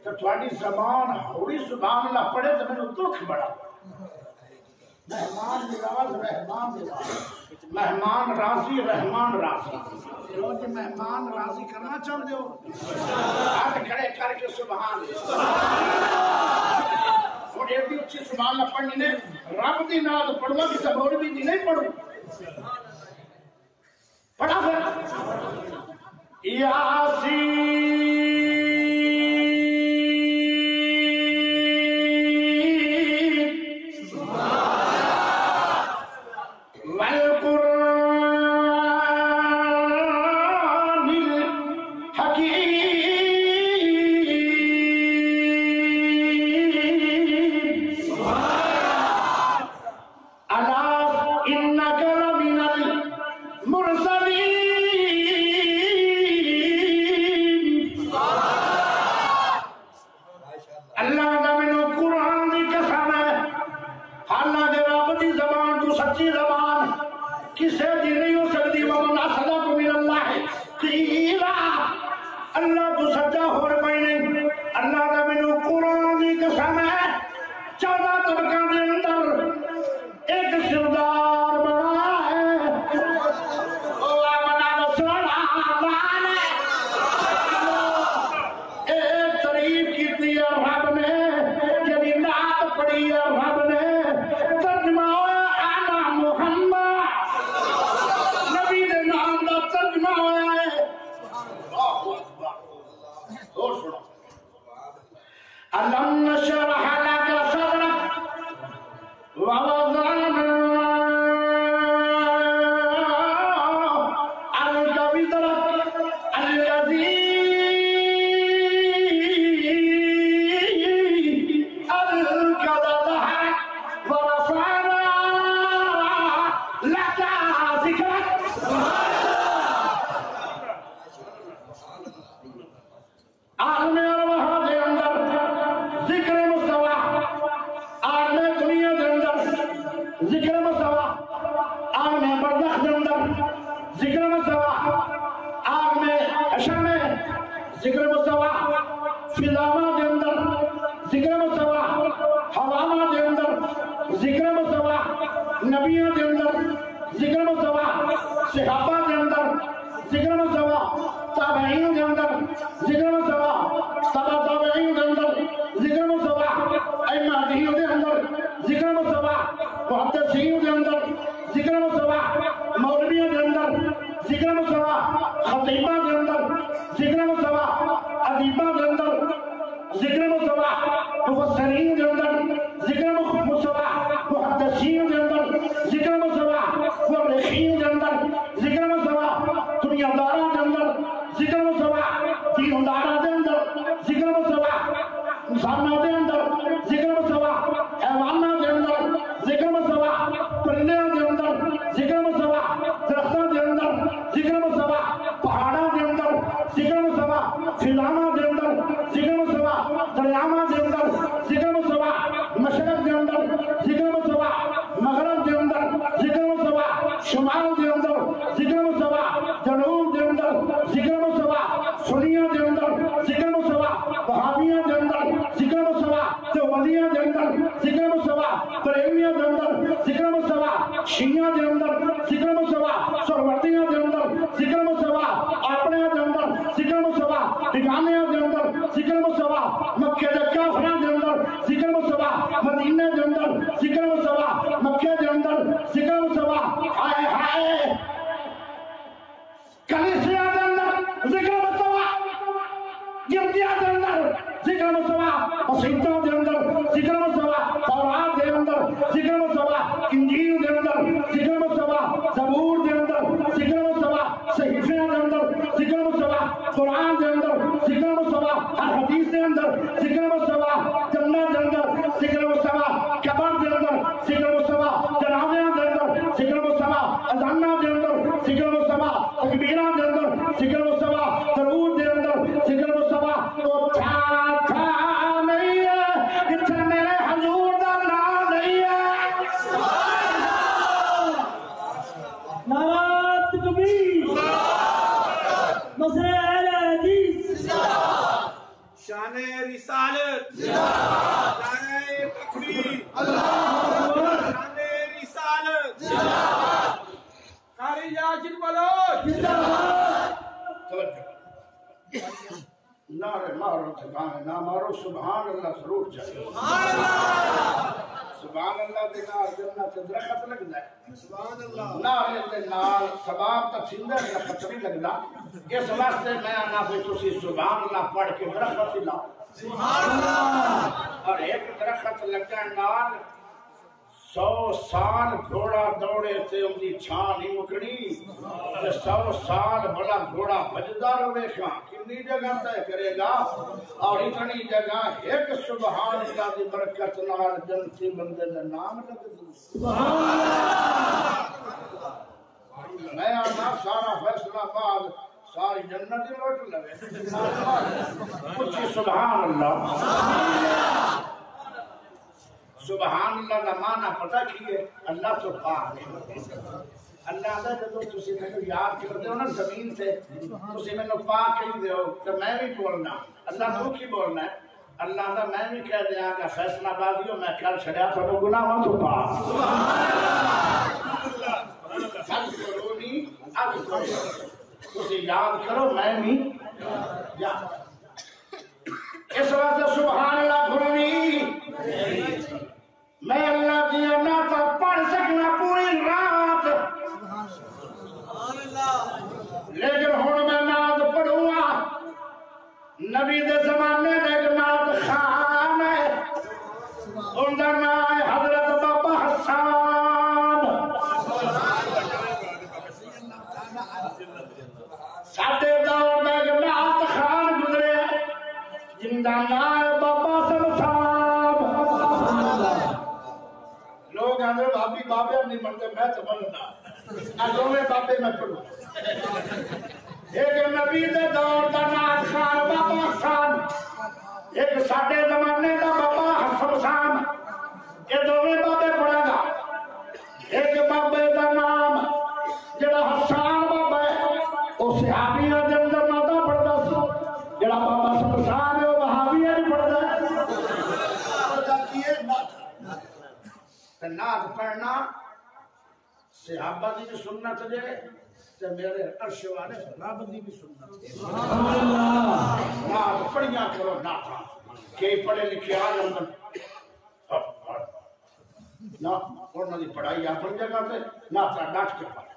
Speaker 1: تو تھوڑی زبان ہوئی سبحان اللہ پڑھے تو میں نے دکھ بڑا مہمان نواز رحمان نواز مہمان راضی رحمان راضی روز مہمان راضی کرنا چاہ دے ہو ہاتھ کھڑے کر کے سبحان اور ایک بھی اچھی سبحان اللہ پڑھنی نے رب دی نعت پڑھوا کی سب بھی دی نہیں پڑھو پڑھا پھر یاسین ذکر مستوى فضا صحابہ کے اندر ذکر مصطفیٰ، تابعین کے اندر ذکر مصطفیٰ، تابعین کے اندر ذکر مصطفیٰ، ائمہ حدیث کے اندر ذکر مصطفیٰ، محدثین کے اندر ذکر مصطفیٰ، مولویوں کے اندر ذکر مصطفیٰ، خطیبہ کے اندر ذکر مصطفیٰ، ادیبہ کے اندر ذکر مصطفیٰ، مفسرین کے اندر ذکر مصطفیٰ، محدثین کے اندر ذکر مصطفیٰ، مورخین کے اندر ذکر مصطفیٰ، دنیا داروں کے اندر ذکر مصطفیٰ، دینداروں کے اندر ذکر مصطفیٰ، انسانوں کے اندر ذکر مصطفیٰ، حیوانوں کے اندر ذکر مصطفیٰ، پرندوں کے اندر ذکر مصطفیٰ، درختوں کے اندر ذکر مصطفیٰ، پہاڑوں کے اندر ذکر مصطفیٰ، فضاؤں کے اندر ذکر مصطفیٰ، دریاؤں کے اندر ذکر مصطفیٰ، مشرق کے اندر ذکر مصطفیٰ، مغرب کے اندر ذکر مصطفیٰ، شمال کے اندر ذکر مصطفیٰ، جنوب کے اندر ذکر مصطفیٰ، سنیوں کے اندر ذکر مصطفیٰ، وہابیوں کے اندر ذکر مصطفیٰ، دیوبندیوں کے اندر ذکر مصطفیٰ، بریلویوں کے اندر ذکر مصطفیٰ، شیعوں کے اندر ذکر مصطفیٰ، سہروردیوں کے اندر ذکر مصطفیٰ، اپنیوں کے اندر ذکر مصطفیٰ، بیگانیوں کے اندر ذکر مصطفیٰ، مکے کے کافروں کے اندر ذکر مصطفیٰ، مدینے کے اندر ذکر مصطفیٰ، مکے کے اندر ذکر مصطفیٰ، ہائے ہائے کلیسیا کے اندر ذکر مصطفیٰ، گردیا کے اندر ذکر مصطفیٰ، مسیحوں کے اندر ذکر مصطفیٰ، تورات کے اندر ذکر مصطفیٰ، انجیل کے اندر ذکر مصطفیٰ، زبور کے اندر ذکر مصطفیٰ، صحیفے کے اندر ذکر مصطفیٰ، قرآن کے اندر ذکر مصطفیٰ، ہر حدیث کے اندر ذکر مصطفیٰ، جنت کے اندر ذکر مصطفیٰ، قبر کے اندر ذکر مصطفیٰ، جنازوں کے اندر ذکر مصطفیٰ، اذانوں کے اندر ذکر مصطفیٰ، تکبیروں کے اندر ذکر مصطفیٰ، درود کے اندر ذکر مصطفیٰ، تو تھا نہیں ہے جتنے میرے حضور دا نام نہیں ہے۔
Speaker 2: نعرہ تکبیر، مسئلہ اہل حدیث،
Speaker 3: شان رسالت، شان تکبیر، شان رسالت، قاری یاسین بلوچ،
Speaker 1: نعرے مارو ٹھکانے نہ مارو، سبحان اللہ ضرور چاہیے۔ سبحان اللہ دے نال جنت درخت لگدا ہے، سبحان اللہ نعرے دے نال ثواب تے تھیندا درخت نہیں لگدا۔ اس واسطے میں آنا کوئی تسی سبحان اللہ پڑھ کے درخت لاؤ، سبحان اللہ۔ اور ایک درخت لگن نال 100 سال گھوڑا دوڑے تے ان دی چھان نہیں مکڑی، تے 100 سال بڑا گھوڑا بھجدا رہے گا، کتنی جگہ طے کرے گا، اور اتنی جگہ ایک سبحان اللہ دی برکت نال جنتی بندے دا نام لگدی۔ سبحان اللہ۔ میں آنا سارا فیصلہ آباد ساری جنت ہی لوٹ لگے، کچھ سبحان اللہ۔ سبحان اللہ کا معنی پتہ کی ہے؟ اللہ تو پاک ہے۔ اللہ دا جدو تسی میں یاد کرتے ہو نا زمین سے، تسی میں پاک کہی دے ہو تو میں بھی بولنا، اللہ تو کی بولنا ہے؟ اللہ دا میں بھی کہہ دیا کہ فیصلہ بازیوں میں کل چھڑیا تو گناہ تو پاک۔ حج کرونی اب کرو، تسی یاد کرو میں بھی یاد۔ اس واسطے سبحان اللہ بھولنی، میں اللہ دیا نعت پڑھ سکنا پوری رات، لیکن ہوں میں نعت پڑھوں گا نبی دے زمانے دے ایک نعت خان ہے، ان کا نام ہے حضرت بابا حسان۔ ساڈے دور میں ایک نعت خان گزرے جن کا نام ہے بابا سمسان۔ لوگ آدھے بھابی بابے نہیں بنتے، میں تو بننا دونوں بابے میں پڑھوں۔ ایک نبی دے دور دا نام خان بابا خان، ایک ساڈے زمانے دا بابا حسن، یہ دونوں بابے پڑھے گا۔ ایک بابے دا نام جڑا حسان بابا ہے وہ صحابیوں دے اندر نعت پڑھدا سی، جڑا بابا سمسان ہے وہ وہابیاں نہیں پڑھدا ہے۔ نعت پڑھنا صحابہ دی بھی سنت جے تے میرے عرش والے رب دی بھی سنت نات پڑھیاں کرو نات کہ پڑھے لکھے آ جاندن نہ انہاں دی پڑھائی اپنی جگہ تے نات ڈٹ کے پڑھ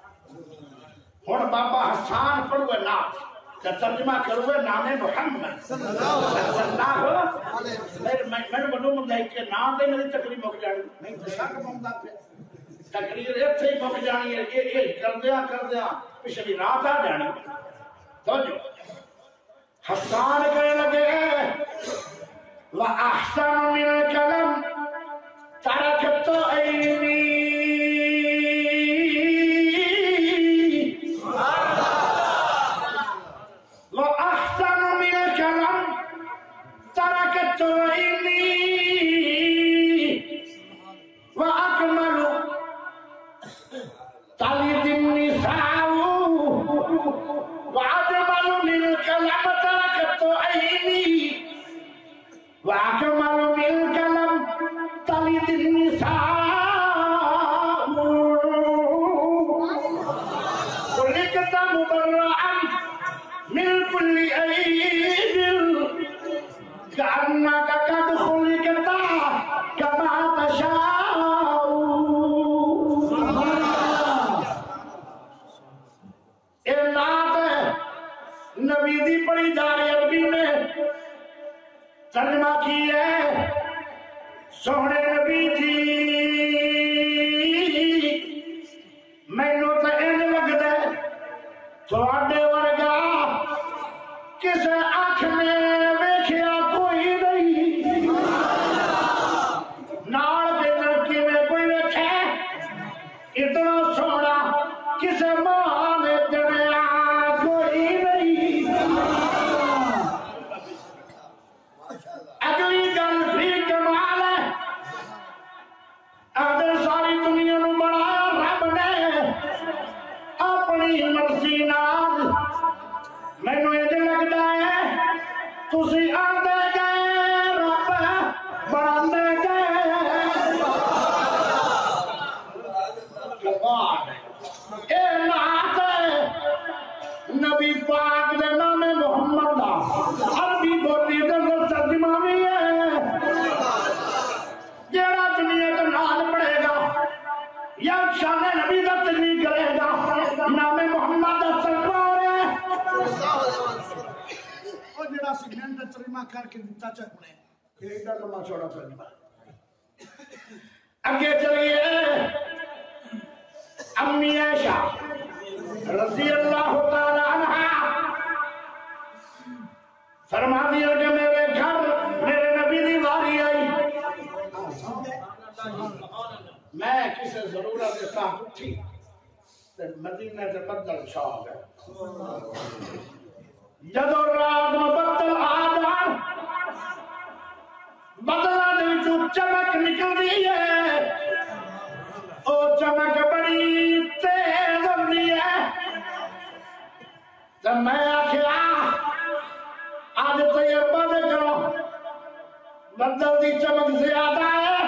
Speaker 1: ہن بابا حسان پڑھوے نات تے ترجمہ کروے نام محمد صلی اللہ علیہ وسلم میں بنو مندے کے نام تے میری تقریر مک جانی نہیں تے شک پوندا پیا تقریر ایتھے ہی مک جانی ہے یہ کردیاں پچھلی رات آ جانی توجہ حسان کہنے لگے وَأَحْسَنُ مِنَ الْكَلَمِ تَرَكْتُ عَيْنِي وَأَحْسَنُ مِنَ الْكَلَمِ تَرَكْتُ عَيْنِي وَأَكْمَلُ تَلِدِ النِّسَاءُ وَأَجْمَلُ مِنَ الْكَلَمِ تَرَكْتُ عَيْنِي وَأَكْمَلُ مِنَ الْكَلَمِ تَلِدِ النِّسَاءُ خُلِقْتَ مُبَرَّأً مِنْ كُلِّ عَيْبٍ كَأَنَّكَ قَدْ خُلِقْتَ كَمَا تَشَاءُ اے نات نبی دی پڑھی جا رہی عربی میں ترجمہ کی ہے سونے نبی جی مینوں تے انج لگدا ہے تواڈے ورگا کسے اکھ نے ویکھیا کوئی نہیں نال دے لڑکی نے کوئی ویکھے اتنا سونا کسے ماں نے جڑیا کوئی نہیں اگلی گل بھی کمال ہے اگر ساری دنیا نو بنایا رب نے اپنی مرضی نال مینوں انج لگدا ہے تسی آندے گئے رب بناندے گئے اے نات نبی پاک دے نام محمد دا عربی بولی دے اندر ترجمہ بھی ہے جیڑا دنیا کا نام پڑھے گا یا شان نبی دا تجلیل کرے گا نام محمد دا ترجمہ ہو رہا ہے اور جیڑا سیگمنٹ ترجمہ کر کے دیتا چاہتے ہیں کہ ایک لمبا چوڑا ترجمہ اگے چلیے امی عائشہ رضی اللہ تعالی عنہ فرما دیا کہ میرے گھر میرے نبی دی واری آئی میں کسی ضرورت کے ساتھ اٹھی مدینہ سے بدل چھا گئے جدو رات میں بدل آ جان بدلہ دے جو چمک نکل دی ہے او چمک بڑی تیز ہوندی ہے تو میں آخیا آج تجربہ دے کرو بدل دی چمک زیادہ ہے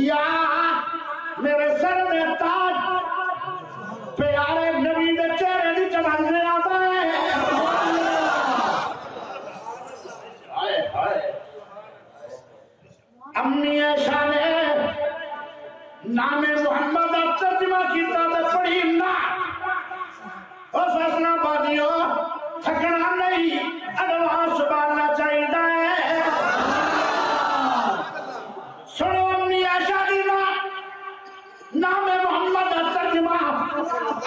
Speaker 1: یا میرے سر میں تاج پیارے نبی دے چہرے دی چمک زیادہ ہے ہائے ہائے امی عائشہ نے نام محمد ترجمہ کیتا تے پڑھی نہ او فیصلہ بادیو تھکنا نہیں ایڈوانس باننا چاہیے سنو امی عائشہ دی نام محمد ترجمہ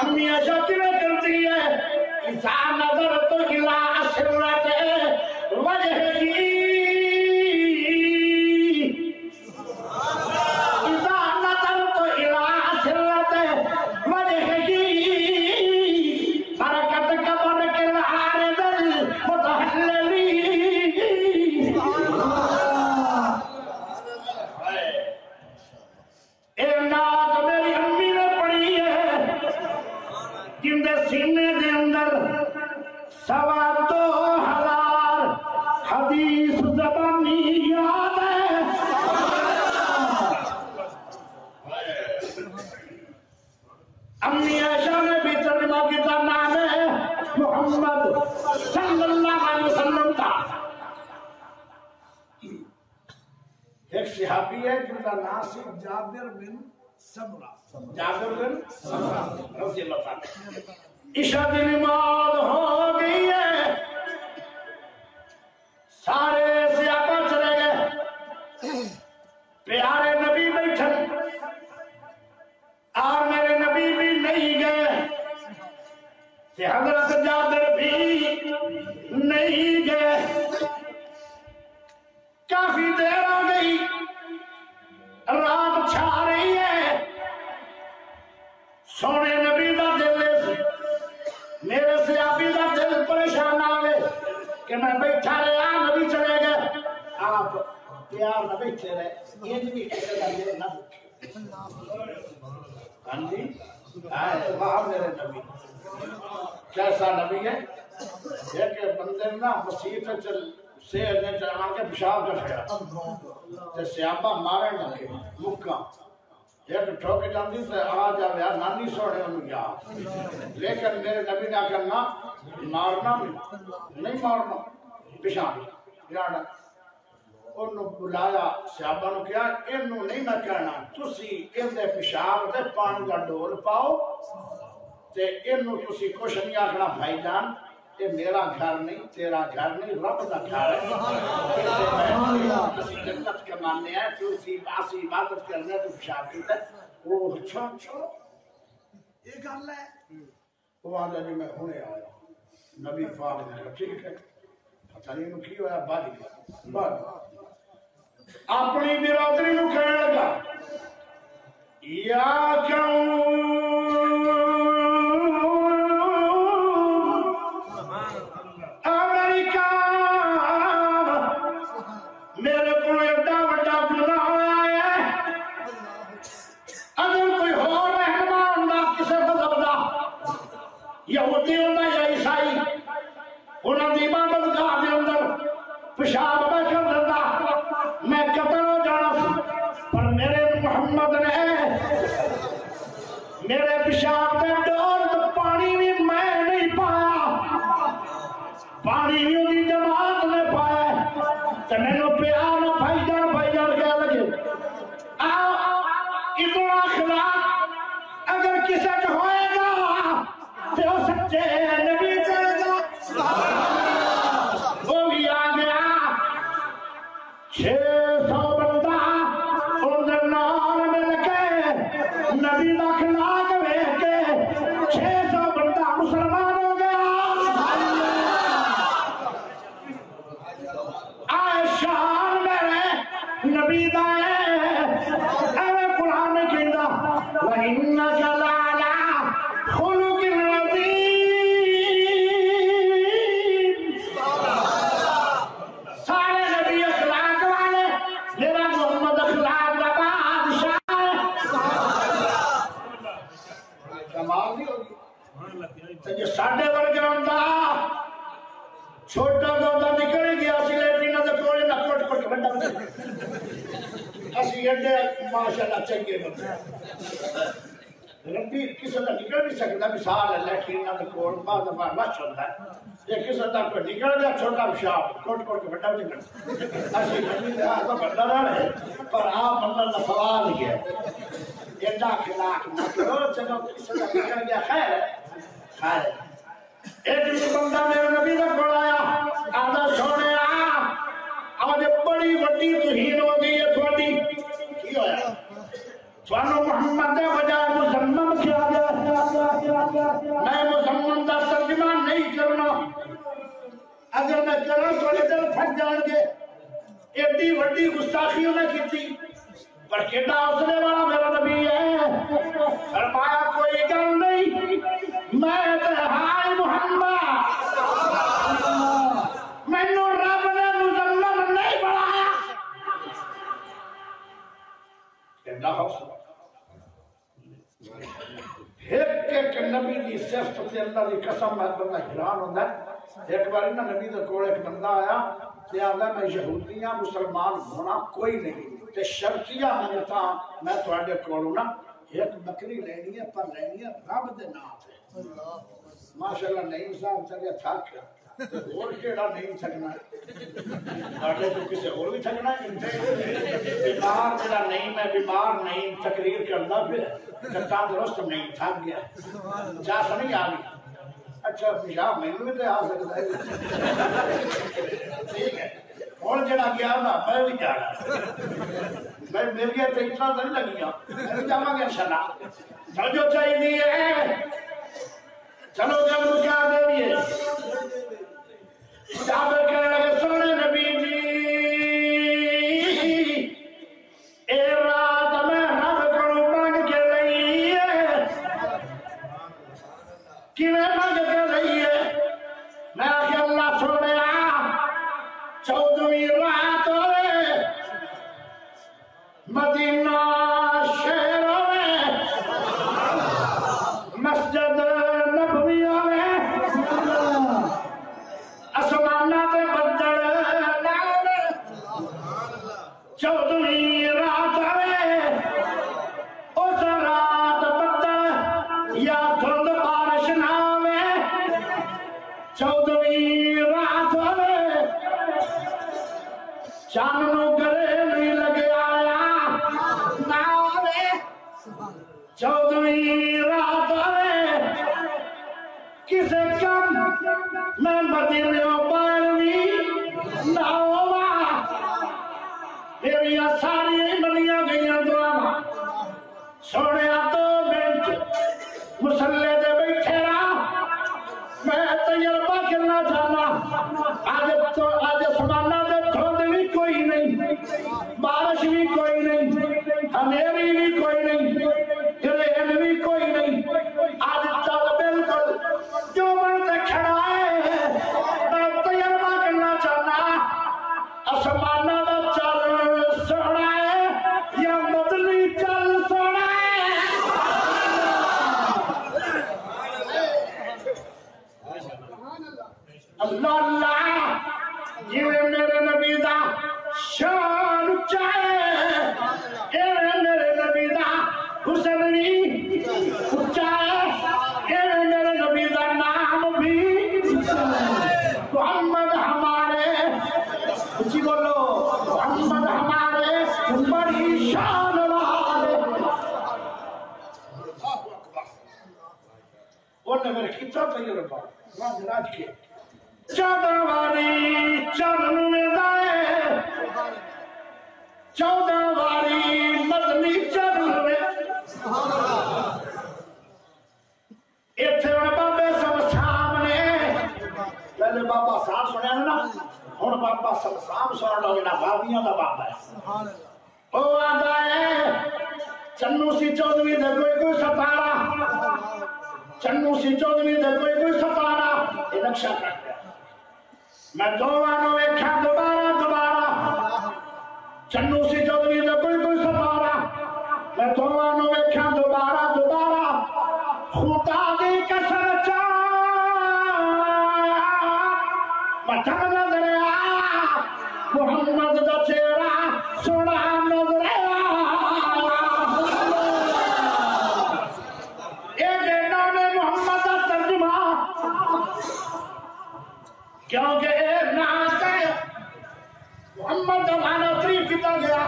Speaker 1: امی عائشہ کیویں کرتی ہے اذا نظرت الى اسرت وجهه سینے دے اندر 2,2,000 حدیث زبانی یاد ہے امی عائشہ نے بھی ترجمہ کیا، نام ہے محمد صلی اللہ علیہ وسلم کا۔ ایک صحابی ہے جن کا نام سے جابر بن سمرہ، جابر بن سمرہ رضی اللہ عنہ۔ عشاء کی نماز ہو گئی ہے، سارے صحابہ چلے گئے، پیارے نبی بیٹھے اور میرے نبی بھی نہیں گئے، کہ حضرت جابر بھی نہیں گئے۔ کافی دیر ہو گئی، رات چھا رہی ہے، سونے نبی کا دل میرے صحابی کا دل پریشان آ گئے کہ میں بیٹھا رہا، نبی چلے گئے، آپ پیار نہ بیٹھے رہے، یہ بھی کسی کا دل نہ دکھے۔ ہاں جی، وہاں میرے نبی کیسا نبی ہے؟ ایک بندے نا مسیح چل سے چلا کے پیشاب کر گیا تے سیابا مارن لگے مکہ، ایک ٹھوک جاندی تے آ جاوے یار نانی سوڑے انہوں گیا، لیکن میرے نبی نے کہنا مارنا نہیں مارنا پیشاب یاد۔ انہوں بلایا سیابا نو کیا انہوں نہیں میں کہنا، تسی ان دے پیشاب تے پانی کا ڈول پاؤ تے انہوں تسی کچھ نہیں آکھنا بھائی جان، یہ میرا گھر نہیں، تیرا گھر نہیں، رب کا گھر ہے، اسی جنت کے ماننے ہیں، تو اسی عبادت کرنے تو پیشاب کیتا ہے۔ وہ اچھا یہ گل ہے، وہ آدھا جی میں ہونے آیا، نبی پاک نے کہا ٹھیک ہے، پتہ نہیں انہوں کی ہوا بھاگ گیا، اپنی برادری نو کہنے لگا یا کیوں میرے کو ایڈا بڑا گناہ ہوا ہے، اگر کوئی ہو رہنمان نہ کسے مذہب دا، یہودی ہونا یا عیسائی، انہوں نے عبادت گاہ دے اندر پیشاب میں کر دیتا، میں قتل ہو جانا سی، پر میرے محمد نے میرے پیشاب میں ڈول تو پانی بھی میں نہیں پایا، پانی بھی انہی جماعت نے پایا، تو میں نے پیار بھائی جان کیا لگے اتنا اخلاق اگر کسی کا ہوئے گا تو وہ سچے نبی چلے گا۔ وہ بھی آ گیا 600 بندہ ان نار میں لگے، نبی کا اخلاق ویکھ کے 600 بندہ مسلمان ہو گیا۔ شان میرے نبی دا ہے، اے قرآن میں کہندا وَإِنَّكَ لَعَلَىٰ خُلُقٍ عَظِيمٍ، سارے نبی اخلاق والے، میرا محمد اخلاق دا بادشاہ ہے۔ کمال نہیں ہوگی تو جو ساڈے ورگے ہوندا چھوٹا دودا نکل گیا سی لیٹرین دے کولے نہ کٹ کٹ بڑا اسی ایڈے ماشاءاللہ چنگے بندے ربی کسی دا نکل نہیں سکتا، مثال ہے لیٹرین دے کول بعد دفعہ رش ہوتا ہے، یہ کسی دا کوئی نکل گیا چھوٹا پیشاب کٹ کٹ کے بڑا نکل اسی نبی دا تو بڑا نہ رہے، پر آپ اللہ دا سوال کیا ایڈا اخلاق نہ کرو، چلو کسی دا نکل گیا خیر ہے خیر ہے۔ ایک بندہ میرے نبی کا کول آیا، آدھا سونے آج بڑی وڈی توہین ہو گئی ہے تھوڑی، کی ہویا تھوانو محمد دے بجائے مزمم کیا گیا، میں مزمم دا ترجمہ نہیں کرنا، اگر میں کروں تھوڑے دل پھٹ جان گے، ایڈی وڈی گستاخی انہیں کی تھی، پر کیڈا حوصلے والا میرا نبی ہے، فرمایا کوئی گل نہیں، میں تے ہائے محمد مینوں رب نے مزمم نہیں بنایا، کیڈا حوصلہ۔ ایک نبی دی صفت تے اللہ دی قسم میں بندہ حیران ہوندا ہے۔ ایک بار نا نبی دے کول ایک بندہ آیا تے آندا میں یہودیاں مسلمان ہونا کوئی نہیں تے شرطیہ منگتا میں تواڈے کولوں نا ایک بکری لینی ہے پر لینی ہے رب دے نام تے ماشاءاللہ نہیں صاحب چلے تھک اور کیڑا نہیں تھکنا ساڈے تو کسے اور بھی تھکنا بیمار جڑا نہیں میں بیمار نہیں تقریر کردا پھر تندرست نہیں تھک گیا جاس نہیں آ گئی اچھا پیشاب مینوں بھی تے آ سکدا ہے ٹھیک ہے اور جڑا گیا نا میں بھی جانا میں میری تے اتنا نہیں لگیا میں بھی جاواں گا انشاءاللہ چل جو چاہیے چلو جب کیا دیئے جابر کہنے لگے سونے نبی جی اے رات میں رب کو مانگ کے لئی ہے کیویں مانگ کے لئی ہے میں کہ اللہ سونے 14ویں رات ہوئے مدینہ شہر میں مسجد نبوی میں اسمانہ تے بدل لائے 14ویں رات ہوئے اس رات بدل یا دھند بارش نہ ہوئے 14ویں رات ہوئے چاننو گرے نہیں لگے آیا نہ ہوئے 14ویں رات ہوئے کسے کم میں مدینہ پاروی نہ ہوا میری ساری منیاں گئیاں دعا سونے 2 منٹ مسلے دے بیٹھے رہا میں تجربہ کرنا چاہنا آج سمانا دے دھوند بھی کوئی نہیں بارش بھی کوئی نہیں ہنیری بھی کوئی نہیں گرین بھی کوئی نہیں آج چل بالکل جو بنتے کھڑا ہے میں تجربہ کرنا چاہنا آسمانہ دا چل سونا ہے یا مدنی چل سونا ہے اللہ اللہ جیوے میرے نبی دا شان اچھا ہے ایوے میرے نبی دا حسن بھی اچھا ہے ایوے میرے نبی دا نام بھی محمد ہمارے اچھی بولو محمد ہمارے بڑی شان والے اور نے میرے کتنا تجربہ راج راج کے 14 واری چرن میں دائے 14 واری مدنی چرن میں ایتھے بابے سب سامنے پہلے بابا صاحب سنے نا ہن بابا سب سام سن لو نا بابیاں دا بابا ہے او آندا ہے چنو سی 14ویں دے کوئی 17 چنو سی 14ویں دے کوئی 17 یہ نقشہ کٹ گیا میں دوانوں ویکھا دوبارہ چنو سی 14ویں دے کوئی 17 میں دوانوں ویکھا دوبارہ خدا دی قسم مٹھا نظر آیا محمد دا چہرہ سونا نظر آیا ایک نام محمد دا ترجمہ کیونکہ ایک نام ہے محمد دا معنی تعریف کیا گیا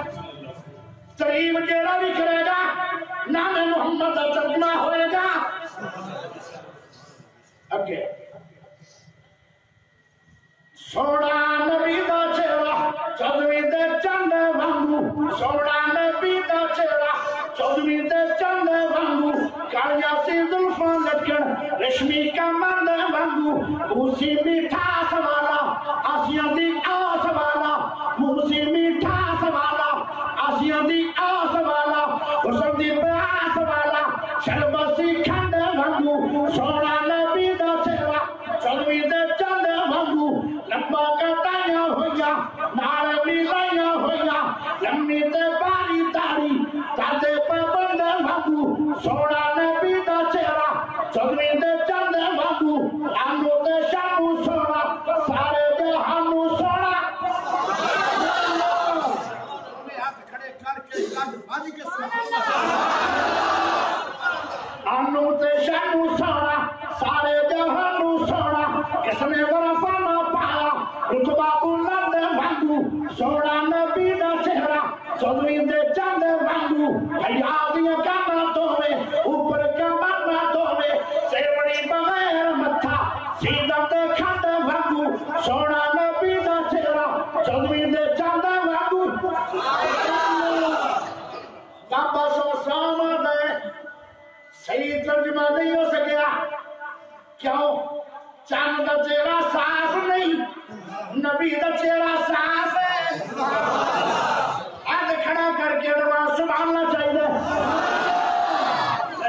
Speaker 1: تعریف جیڑا بھی کرے گا نام محمد دا ترجمہ ہوئے گا اگے سونا نبی دا چہرہ 14ویں دے چند وانگو سونا نبی دا چہرہ 14ویں دے چند وانگو کالیا سی زلفاں لٹکن ریشمی کمند وانگو موسی میٹھاس والا آسیاں دی آس والا موسی میٹھاس والا آسیاں دی آس والا حسن دی پیاس والا شربسی کھنڈ وانگو سونا نبی دا چہرہ 14ویں دے چند وانگو لمبا کٹایا ہویا نال بھی لایا ہویا لمبی تے باری داری تادے پابند وانگو سونا نبی دا چہرہ 14ویں دے چند وانگو آنو تے شامو سونا سارے دے ہمو سونا ہاتھ کھڑے کر کے کد بھاج کے سبحان اللہ جنو سونا سارے جہانو سونا کس نے برفا نہ پایا رتبہ بلند وانگو سونا نبی دا چہرہ چودویں دے چند وانگو حیادیاں کانا دوے اوپر کمانا دوے سیوڑی بغیر متھا سیدھا دے کھند وانگو سونا نبی دا چہرہ چودویں دے چند وانگو بابا سو ساما دے صحیح ترجمہ نہیں ہو سکیا کیوں چاند دا چہرہ صاف نہیں نبی دا چہرہ صاف ہے آج کھڑا کر کے دعا سبحانہ چاہیے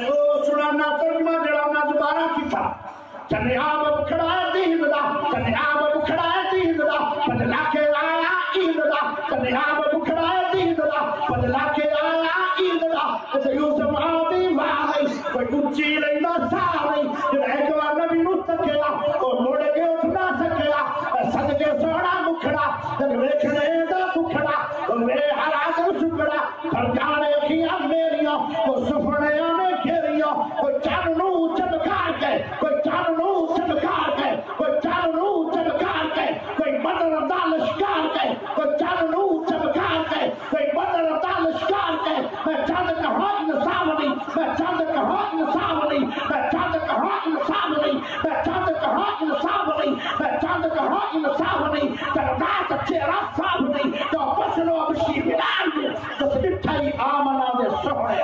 Speaker 1: وہ سنانا ترجمہ جڑا میں دوبارہ کی تھا چنیاب کھڑا ہے دین دا چنیاب کھڑا ہے دین دا بدلا کے آیا عید دا چنیاب کھڑا ہے دین دا بدلا کے آیا عید دا اسے یوسف آدھی والی کوئی اونچی نہیں نہ ساری جب ایک بار نبی نو تکیا اور مڑ کے اٹھ نہ سکیا صدقے سونا مکھڑا جب ویکھنے دا مکھڑا اور میرے حالات سکڑا پر جانے کیا میریاں وہ سفنے آنے گھیریاں کوئی چانو چمکار کے کوئی چانو چمکار کے کوئی چانو چمکار کے کوئی بدر دالشکار کے کوئی چانو چمکار کے کوئی بدر دالشکار کے میں چاند کہاں انسامنی میں چاند کہاں انسامنی میں چاند کہاں انسامنی میں چاند کہاں انسامنی میں چاند کہاں انسامنی تردات چہرہ صابنی تو پسنو ابشی بلان تو سکتھائی آمنا دے سوڑے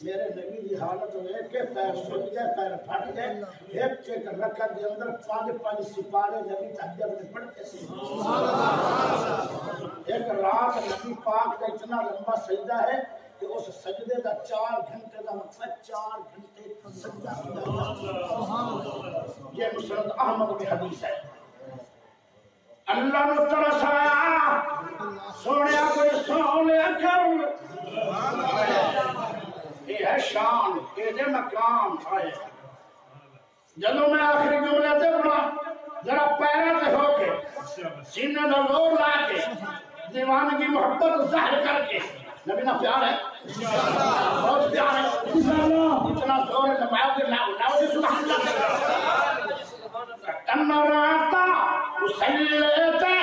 Speaker 1: میرے نبی کی حالت میں کہ پیر سوچ جائے پیر پھٹ جائے ایک ایک رکعت کے اندر 5 سپارے نبی تہجد میں پڑھتے تھے ایک رات نبی پاک کا اتنا لمبا سجدہ ہے کہ اس سجدے کا 4 گھنٹے کا مقصد 4 گھنٹے سجدہ کیا یہ مسند احمد کی حدیث ہے اللہ نے ترس آیا سونے کوئی سونے کر یہ ہے شان یہ ہے مقام آئے جنہوں میں آخری جملے تے بڑا ذرا پیرہ تے ہو کے سینے دا زور لا کے دیوان کی محبت ظاہر کر کے نبی نا پیار ہے بہت پیار ہے اتنا زور ہے نباؤ کے لاؤ کے سبحان اللہ کٹن راتا اسلیتے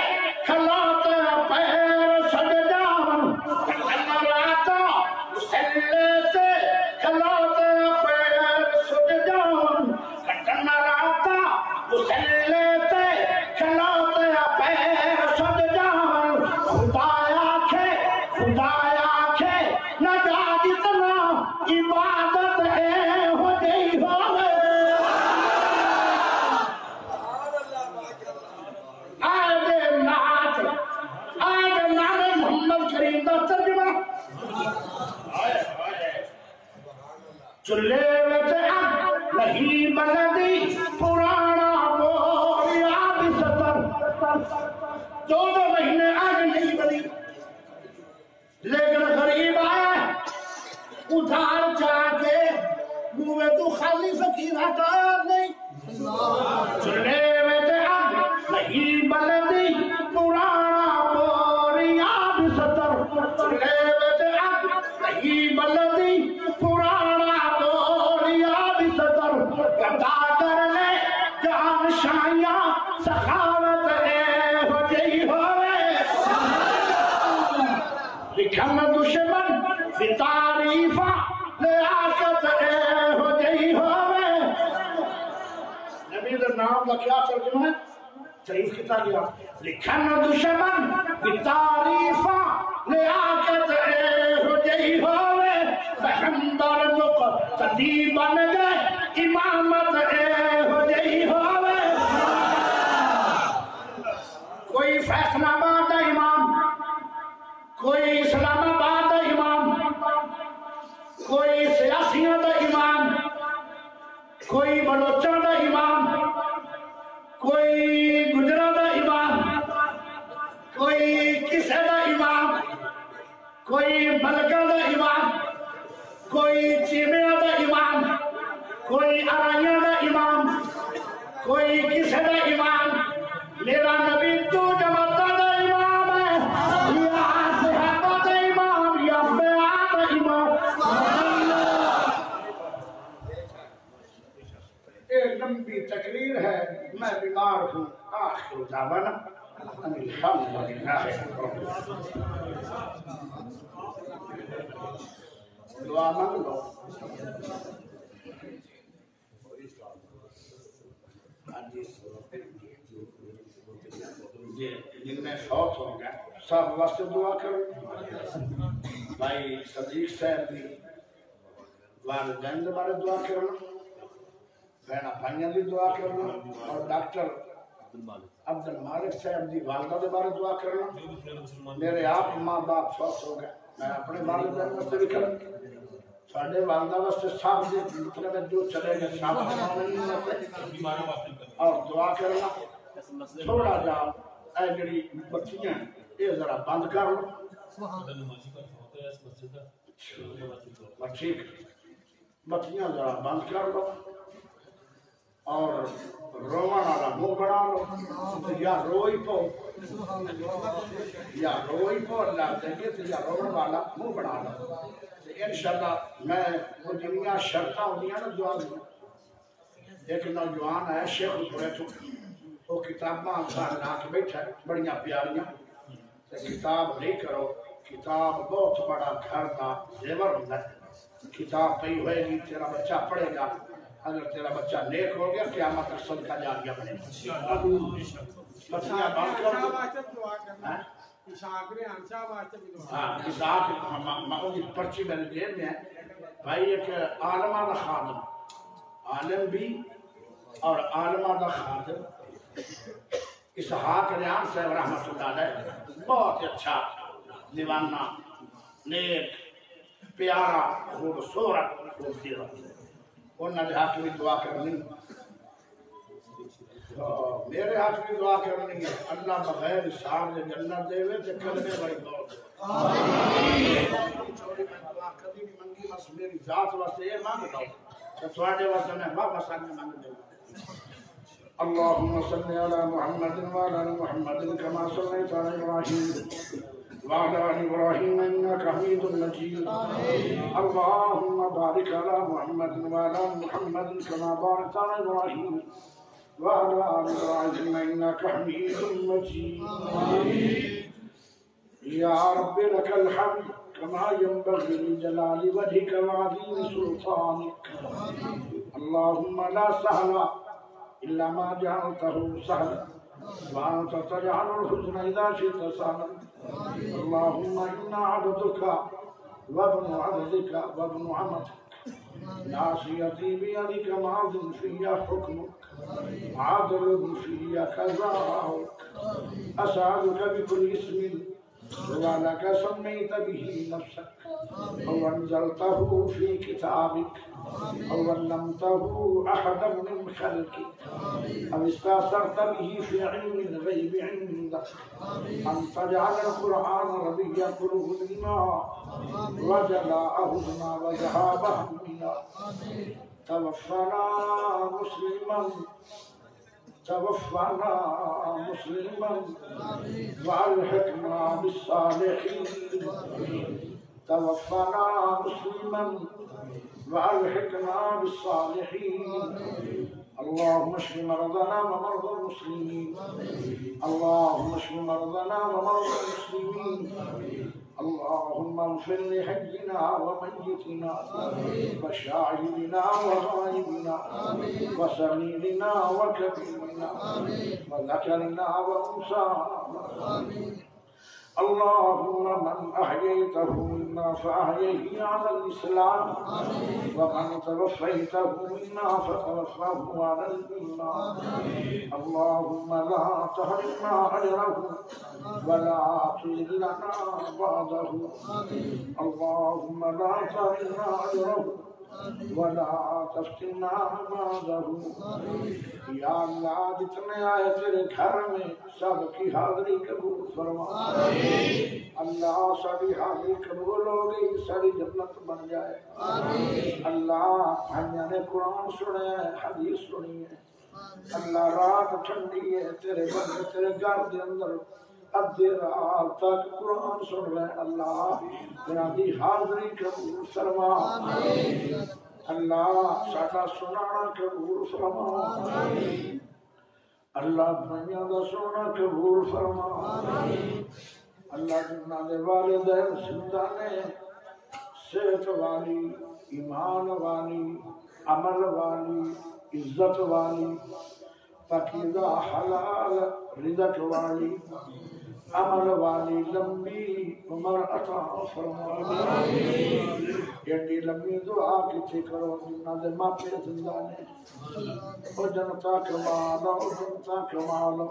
Speaker 1: کھلاتے پیر سج جاون کٹن راتا اسلیتے کھلاتے پیر سج جاون کٹن راتا اسلیتے کھلاتے پیر سج جاون خدایا کھے نہ جا جتنا عبادت ہے ہو جئی ہوئے چلے وچ اگ نہیں بلدی پرانا بوریا بھی سفر 2 مہینے اگ نہیں بلی لیکن غریب آیا ادھار چاہ کے منہ تو خالی فقیر ہٹایا نہیں چلے وچ اگ نہیں بلدی پرانا بوریا بھی سفر چلے وچ اگ نہیں بلدی پرانا پتا کر لے جان شاہیاں سخاوت ہو جئی ہوئے لکھن دشمن بھی تعریفہ لیاقت ہو جئی ہوئے نبی در نام کا کیا ترجمہ ہے؟ شریف کتا گیا لکھن دشمن بھی تعریفہ لے آکت ہو جئی ہوئے پیغمبر مقتدی بن گئے امامت ہو جئی ہوئے کوئی فیصلہ آباد دا امام کوئی اسلام آباد دا امام کوئی سیاسیوں دا امام کوئی بلوچوں دا امام کوئی گجرا دا امام کوئی کسے دا امام کوئی ملکہ دا امام کوئی چیمیہ دا امام کوئی آرائیہ دا امام کوئی کسے دا امام میرا نبی تو جماعتہ دا امام ہے یا صحابہ دا امام یا بیعہ دا امام ایک لمبی تقریر ہے میں بیمار ہوں آخر دعوانا الحمدللہ دعا مانگ لو جن میں فوت ہو گیا سب واسطے دعا کرو بھائی صدیق صاحب دی والدین دے بارے دعا کرو بہنا بھائیاں دی دعا کرنا اور ڈاکٹر عبد المالک صاحب دی والدہ دے بارے دعا کرنا میرے آپ ماں باپ فوت ہو گئے میں اپنے والدین واسطے بھی کروں ساڑھے والدہ واسطے صاحب دے مطلب ہے جو چلے گئے اور دعا کرنا تھوڑا جا اے جڑی بچیاں یہ ذرا بند کر لو ٹھیک بچیاں ذرا بند کر لو اور روان والا منہ بنا لو یا روئی پو اللہ دیں گے تو یا روان والا منہ بنا لو انشاءاللہ میں وہ جنیاں شرطہ ہوندیاں نا دعا دیا ایک نوجوان ہے شیخ الپورے تو وہ کتاباں انسان لا کے بیٹھا ہے بڑیاں پیاریاں کتاب نہیں کرو کتاب بہت بڑا گھر دا زیور ہوتا ہے کتاب پئی ہوئے گی تیرا بچہ پڑھے گا اگر تیرا بچہ نیک ہو گیا قیامت تک صدقہ جاریہ بنے بچیاں بات کر دو اسحاق کی پرچی میرے جیب میں ہے بھائی ایک عالمہ دا خادم عالم بھی اور عالمہ دا خادم اسحاق ریان صاحب رحمت اللہ علیہ بہت اچھا دیوانہ نیک پیارا خوبصورت خوبصورت انہوں نے ہاتھ میں دعا کرنی میرے ہاتھ میں دعا کرنی ہے اللہ بغیر حساب سے جنت دے وے تے کلمے بڑی بہت چوری میں دعا کبھی بھی منگی بس میری ذات واسطے یہ مانگ لو تو تھوڑے واسطے میں واپس آنے مانگ دوں اللهم صل على محمد وعلى ال محمد كما صليت على ابراهيم وعلى ال ابراهيم انك حميد مجيد اللهم بارك على محمد وعلى ال محمد كما باركت على ابراهيم وعلى ال ابراهيم انك حميد مجيد يا رب لك الحمد كما ينبغي لجلال وجهك وعظيم سلطانك اللهم لا سهل إلا ما جعلته سهلا وأنت تجعل الحزن إذا شئت سهلا اللهم إنا عبدك وابن عبدك وابن عمتك ناصيتي بيدك ماض في حكمك عدل في قضاؤك أسألك بكل اسم ولك سميت به نفسك أو أنزلته في كتابك أو علمته أحدا من خلقك أو استأثرت به في علم الغيب عندك أن تجعل القرآن ربيع قلوبنا وجلاء حزننا وذهاب همنا توفنا مسلما والحقنا بالصالحين توفنا مسلما والحقنا بالصالحين اللهم اشف مرضنا ومرضى المسلمين اللهم اشف مرضنا ومرضى المسلمين اللهم اغفر لحينا وميتنا وشاهدنا وغائبنا وصغيرنا وكبيرنا وذكرنا وانثانا اللهم من أحييته منا فأحيه على الإسلام ومن توفيته منا فتوفه على الإيمان اللهم لا تحرمنا أجره ولا تذلنا بعده اللهم لا تحرمنا أجره ولا تفتنا بعده یا اللہ جتنے آئے تیرے گھر میں سب کی حاضری قبول فرما اللہ ساری حاضری قبول ہو گئی ساری جنت بن جائے اللہ بھائیوں نے قرآن سنے ہیں حدیث سنی ہے اللہ رات ٹھنڈی ہے تیرے بندے تیرے گھر کے اندر ادھی رات تک قرآن سن رہے ہیں اللہ تیری حاضری قبول فرما اللہ ساڈا سنانا قبول فرما اللہ بھائیاں دا سننا قبول فرما اللہ جنہاں دے والدین زندہ نے صحت والی ایمان والی عمل والی عزت والی پاکیزہ حلال رزق والی عمل والی لمبی عمر عطا فرما ایڈی لمبی دعا کتھی کرو جنہاں دے ماپے زندہ نے او جنتا کمالو جنتا کمالو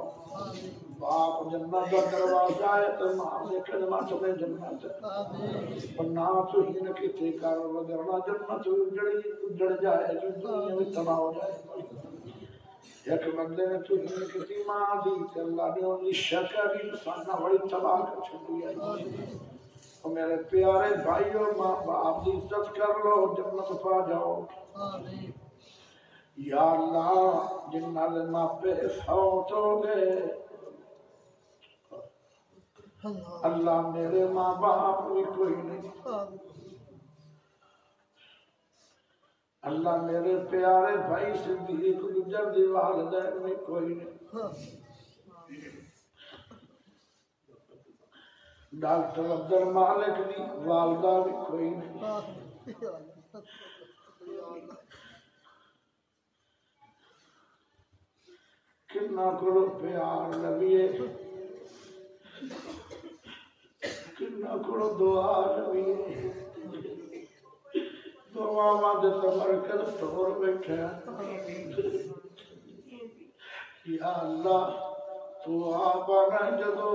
Speaker 1: باپ جنت دا دروازہ ہے تو ماں دے کلمات میں جنت اور نہ تو ہی نہ کتھی کرو وگرنا جنت اجڑ جائے گی دنیا میں تباہ ہو جائے گی ایک بندے نے تو ہی کسی ماں دی کہ اللہ نے انہی شکری انسانہ بڑی تباہ کر چھوڑی ہے اور میرے پیارے بھائیوں ماں باپ دی عزت کر لو جنت پا جاؤ یا اللہ جنہ دے ماں پہ فوت ہو گئے اللہ میرے ماں باپ بھی کوئی نہیں اللہ میرے پیارے بھائی صدیق گجر دی والدین میں کوئی نہیں ڈاکٹر عبد المالک دی والدہ بھی کوئی نہیں کتنا کرو پیار نبیے کتنا کرو دعا نبیے دعا مادے تبرکت طور بیٹھے یا اللہ تو آبانا جدو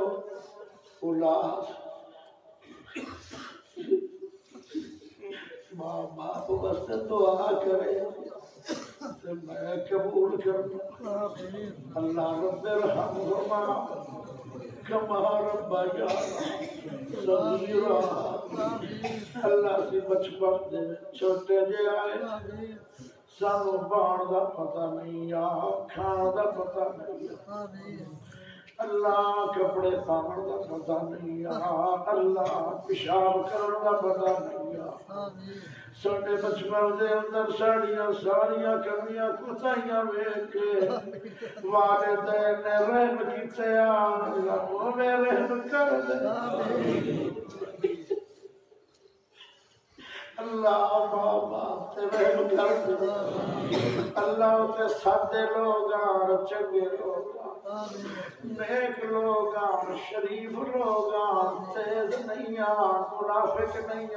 Speaker 1: اولاد ماں باپ بستے دعا کرے میں قبول کرنا اللہ رب ارحمہما کما ربیانا صغیرا اللہ سے بچپن دے چھوٹے جے آئے سانو بان دا پتہ نہیں یا کھان دا پتہ نہیں اللہ کپڑے پاون دا پتہ نہیں اللہ پیشاب کرن دا پتہ نہیں ساڈے بچپن دے اندر ساڑیاں ساریاں کمیاں کوتاہیاں ویکھ کے والدین نے رحم کیتے اللہ وہ رحم کر دے اللہ بابا تے رحم کر دے اللہ تے سادے لوگ چنگے لوگ نیک لوگ شریف لوگ تیز نہیں منافق نہیں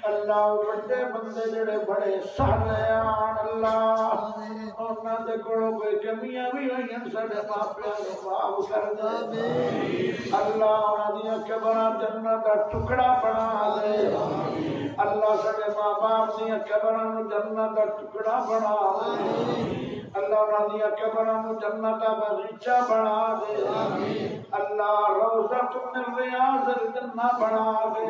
Speaker 1: اللہ بڑے بندے جڑے بڑے سالے اللہ انہاں دے کولوں کوئی کمیاں بھی ہوئیں ساڈے ماپیاں نوں معاف کر دے اللہ انہاں دیاں قبراں جنت دا ٹکڑا بنا دے اللہ ساڈے ماں باپ دیاں قبراں نوں جنت دا ٹکڑا بنا دے اللہ انہاں دیاں قبراں نوں جنت دا باغیچہ بنا دے اللہ روضۃ من ریاض الجنہ بنا دے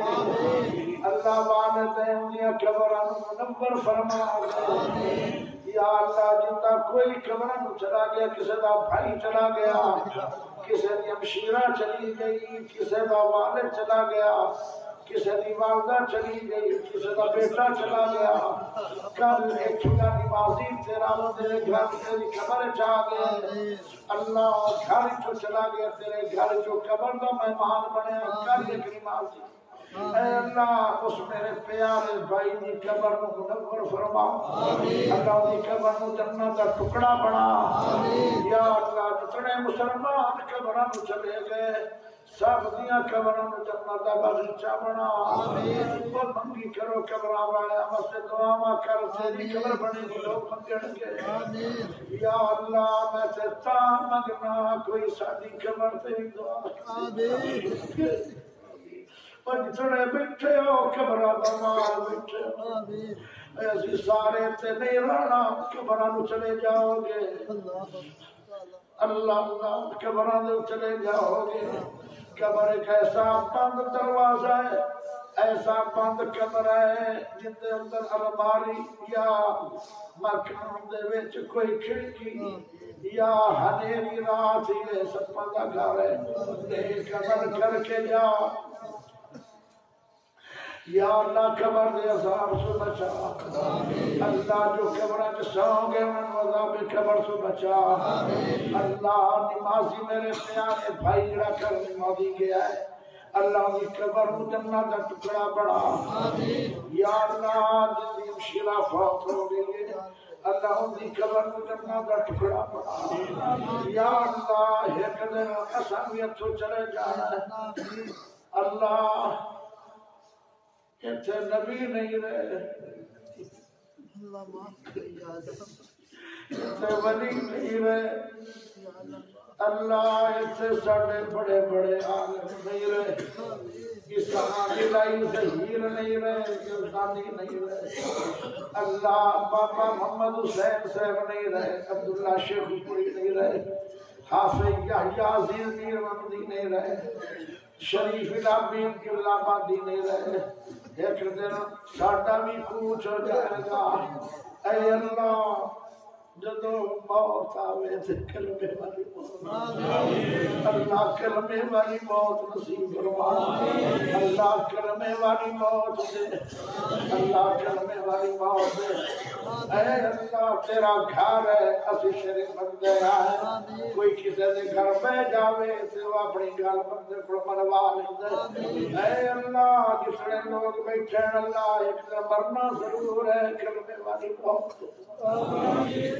Speaker 1: اللہ والدین دیاں قبراں نوں منور فرما دے یا اللہ جنتا کوئی قبراں نوں چلا گیا کسی دا بھائی چلا گیا کسی دی ہمشیرہ چلی گئی کسی دا والد چلا گیا کسی دی والدہ چلی گئی کسی دا بیٹا چلا گیا کل ایک چھوٹا نمازی تیرا تیرے گھر تیری قبر چاہ گئے اللہ گھر جو چلا گیا تیرے گھر جو قبر دا مہمان بنے کل ایک نمازی اے اللہ اس میرے پیارے بھائی دی قبر نو منور فرما اللہ دی قبر نو جنت دا ٹکڑا بنا یا اللہ جتنے مسلمان قبراں نو چلے گئے سب دیاں قبراں نوں جنت دا باغیچہ بنا آمین اور منگی کرو قبراں والے واسطے دعاواں کر تیری قبر بنے گی لوگ منگن گے آمین یا اللہ میں تے تا منگنا کوئی ساڈی قبر تے دعا آمین اور جتنے بیٹھے ہو قبراں دا مال بیٹھے ہو آمین ایسی سارے تے نہیں رہنا قبراں نوں چلے جاؤ گے اللہ اللہ قبراں دے چلے جاؤ گے قبر ایک ایسا بند دروازہ ہے ایسا بند قبر ہے جن دے اندر الماری یا مکان دے وچ کوئی کھڑکی یا ہنیری رات یہ سپاں دا گھر ہے قبر کر کے جا یا اللہ قبر دے عذاب سے بچا اللہ جو قبر کے سو گے ان عذاب قبر سے بچا اللہ نمازی میرے پیارے بھائی جڑا کر نمازی گیا ہے اللہ کی قبر کو جنت کا ٹکڑا بڑا یا اللہ جن شیرا فوت ہو گئی ہے اللہ ان کی قبر کو جنت کا ٹکڑا بڑا یا اللہ ایک دن اسامیت تو چلے جانا ہے اللہ اتنے نبی نہیں رہے اتنے ولی نہیں رہے اللہ اتنے ساڑھے بڑے بڑے عالم نہیں رہے اسلامی لائی ظہیر نہیں رہے جلدانی نہیں رہے اللہ بابا محمد حسین صاحب نہیں رہے عبداللہ شیخ پوری نہیں رہے حافظ یحییٰ عزیز میر محمدی نہیں رہے شریف العابدین قبلہ آبادی نہیں رہے ایک دن ساڈا بھی پوچھ ہو جائے گا اے اللہ جدو موت آوے تے کلمے والی موت اللہ کلمے والی موت نصیب فرما اللہ کلمے والی موت دے اللہ کلمے والی موت دے اے اللہ تیرا گھر ہے اسی شریف بندے آئے کوئی کسی دے گھر میں جاوے تے وہ اپنی گل بندے کو منوا لیندے اے اللہ جسڑے لوگ بیٹھے اللہ ایک دن مرنا ضرور ہے کلمے والی موت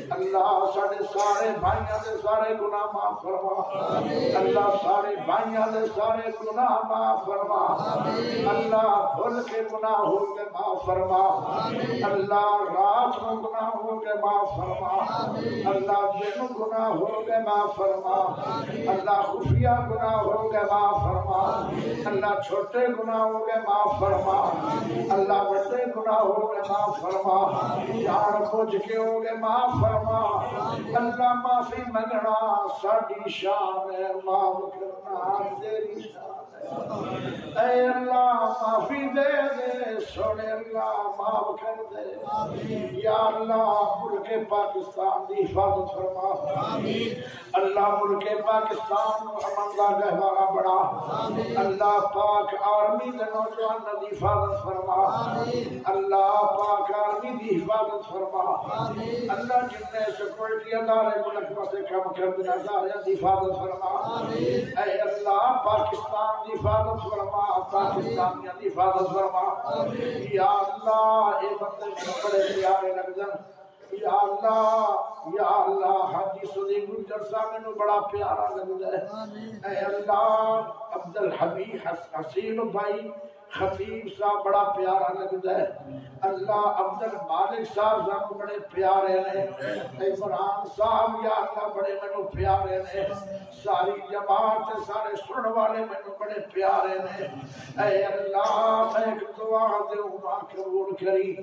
Speaker 1: اللہ سارے سارے بھائیاں دے سارے گناہ معاف فرما اللہ سارے بھائیاں دے سارے گناہ معاف فرما اللہ بھول کے گناہ ہو کے معاف فرما اللہ رات کو گناہ ہو کے معاف فرما اللہ دن گناہ ہو کے معاف فرما اللہ خفیہ گناہ ہو کے معاف فرما اللہ چھوٹے گناہ ہو کے معاف فرما اللہ بڑے گناہ ہو کے معاف فرما جان بوجھ کے ہو کے معاف فرما اللہ معافی منگنا ساڈی شان ہے معاف کرنا تیری شان ہے اے اللہ معافی دے دے سونے اللہ معاف کر دے یا اللہ ملک پاکستان دی حفاظت فرما اللہ ملک پاکستان امن دا گہوارہ بڑا اللہ پاک آرمی دے نوجوان دی حفاظت فرما اللہ پاک آرمی دی حفاظت فرما اللہ جتنے سیکورٹی ادارے ملک سے کم کر دینا ادارے دی حفاظت فرما اے اللہ پاکستان دی حفاظت فرما پاکستانیاں دی حفاظت فرما یا اللہ اے بندے بڑے پیارے لگ جان یا اللہ حاجی سلیم گجر صاحب میں بڑا پیارا لگتا ہے اے اللہ عبدالحبیب حسین بھائی خطیب صاحب بڑا پیارا لگتا ہے اللہ عبدالمالک صاحب صاحب بڑے پیارے نے عمران صاحب یا اللہ بڑے منو پیارے نے ساری جماعت سارے سن والے منو بڑے پیارے نے اے اللہ میں ایک دعا دے ماں قبول کری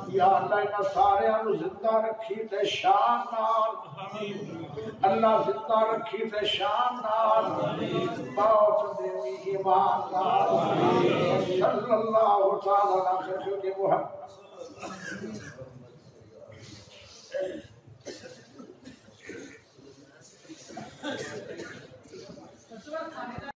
Speaker 1: یا اللہ انہاں سارے انو زندہ رکھی تے شان نال اللہ زندہ رکھی تے شان نال موت دے ایمان نال صلی اللہ تعالی علیہ محمد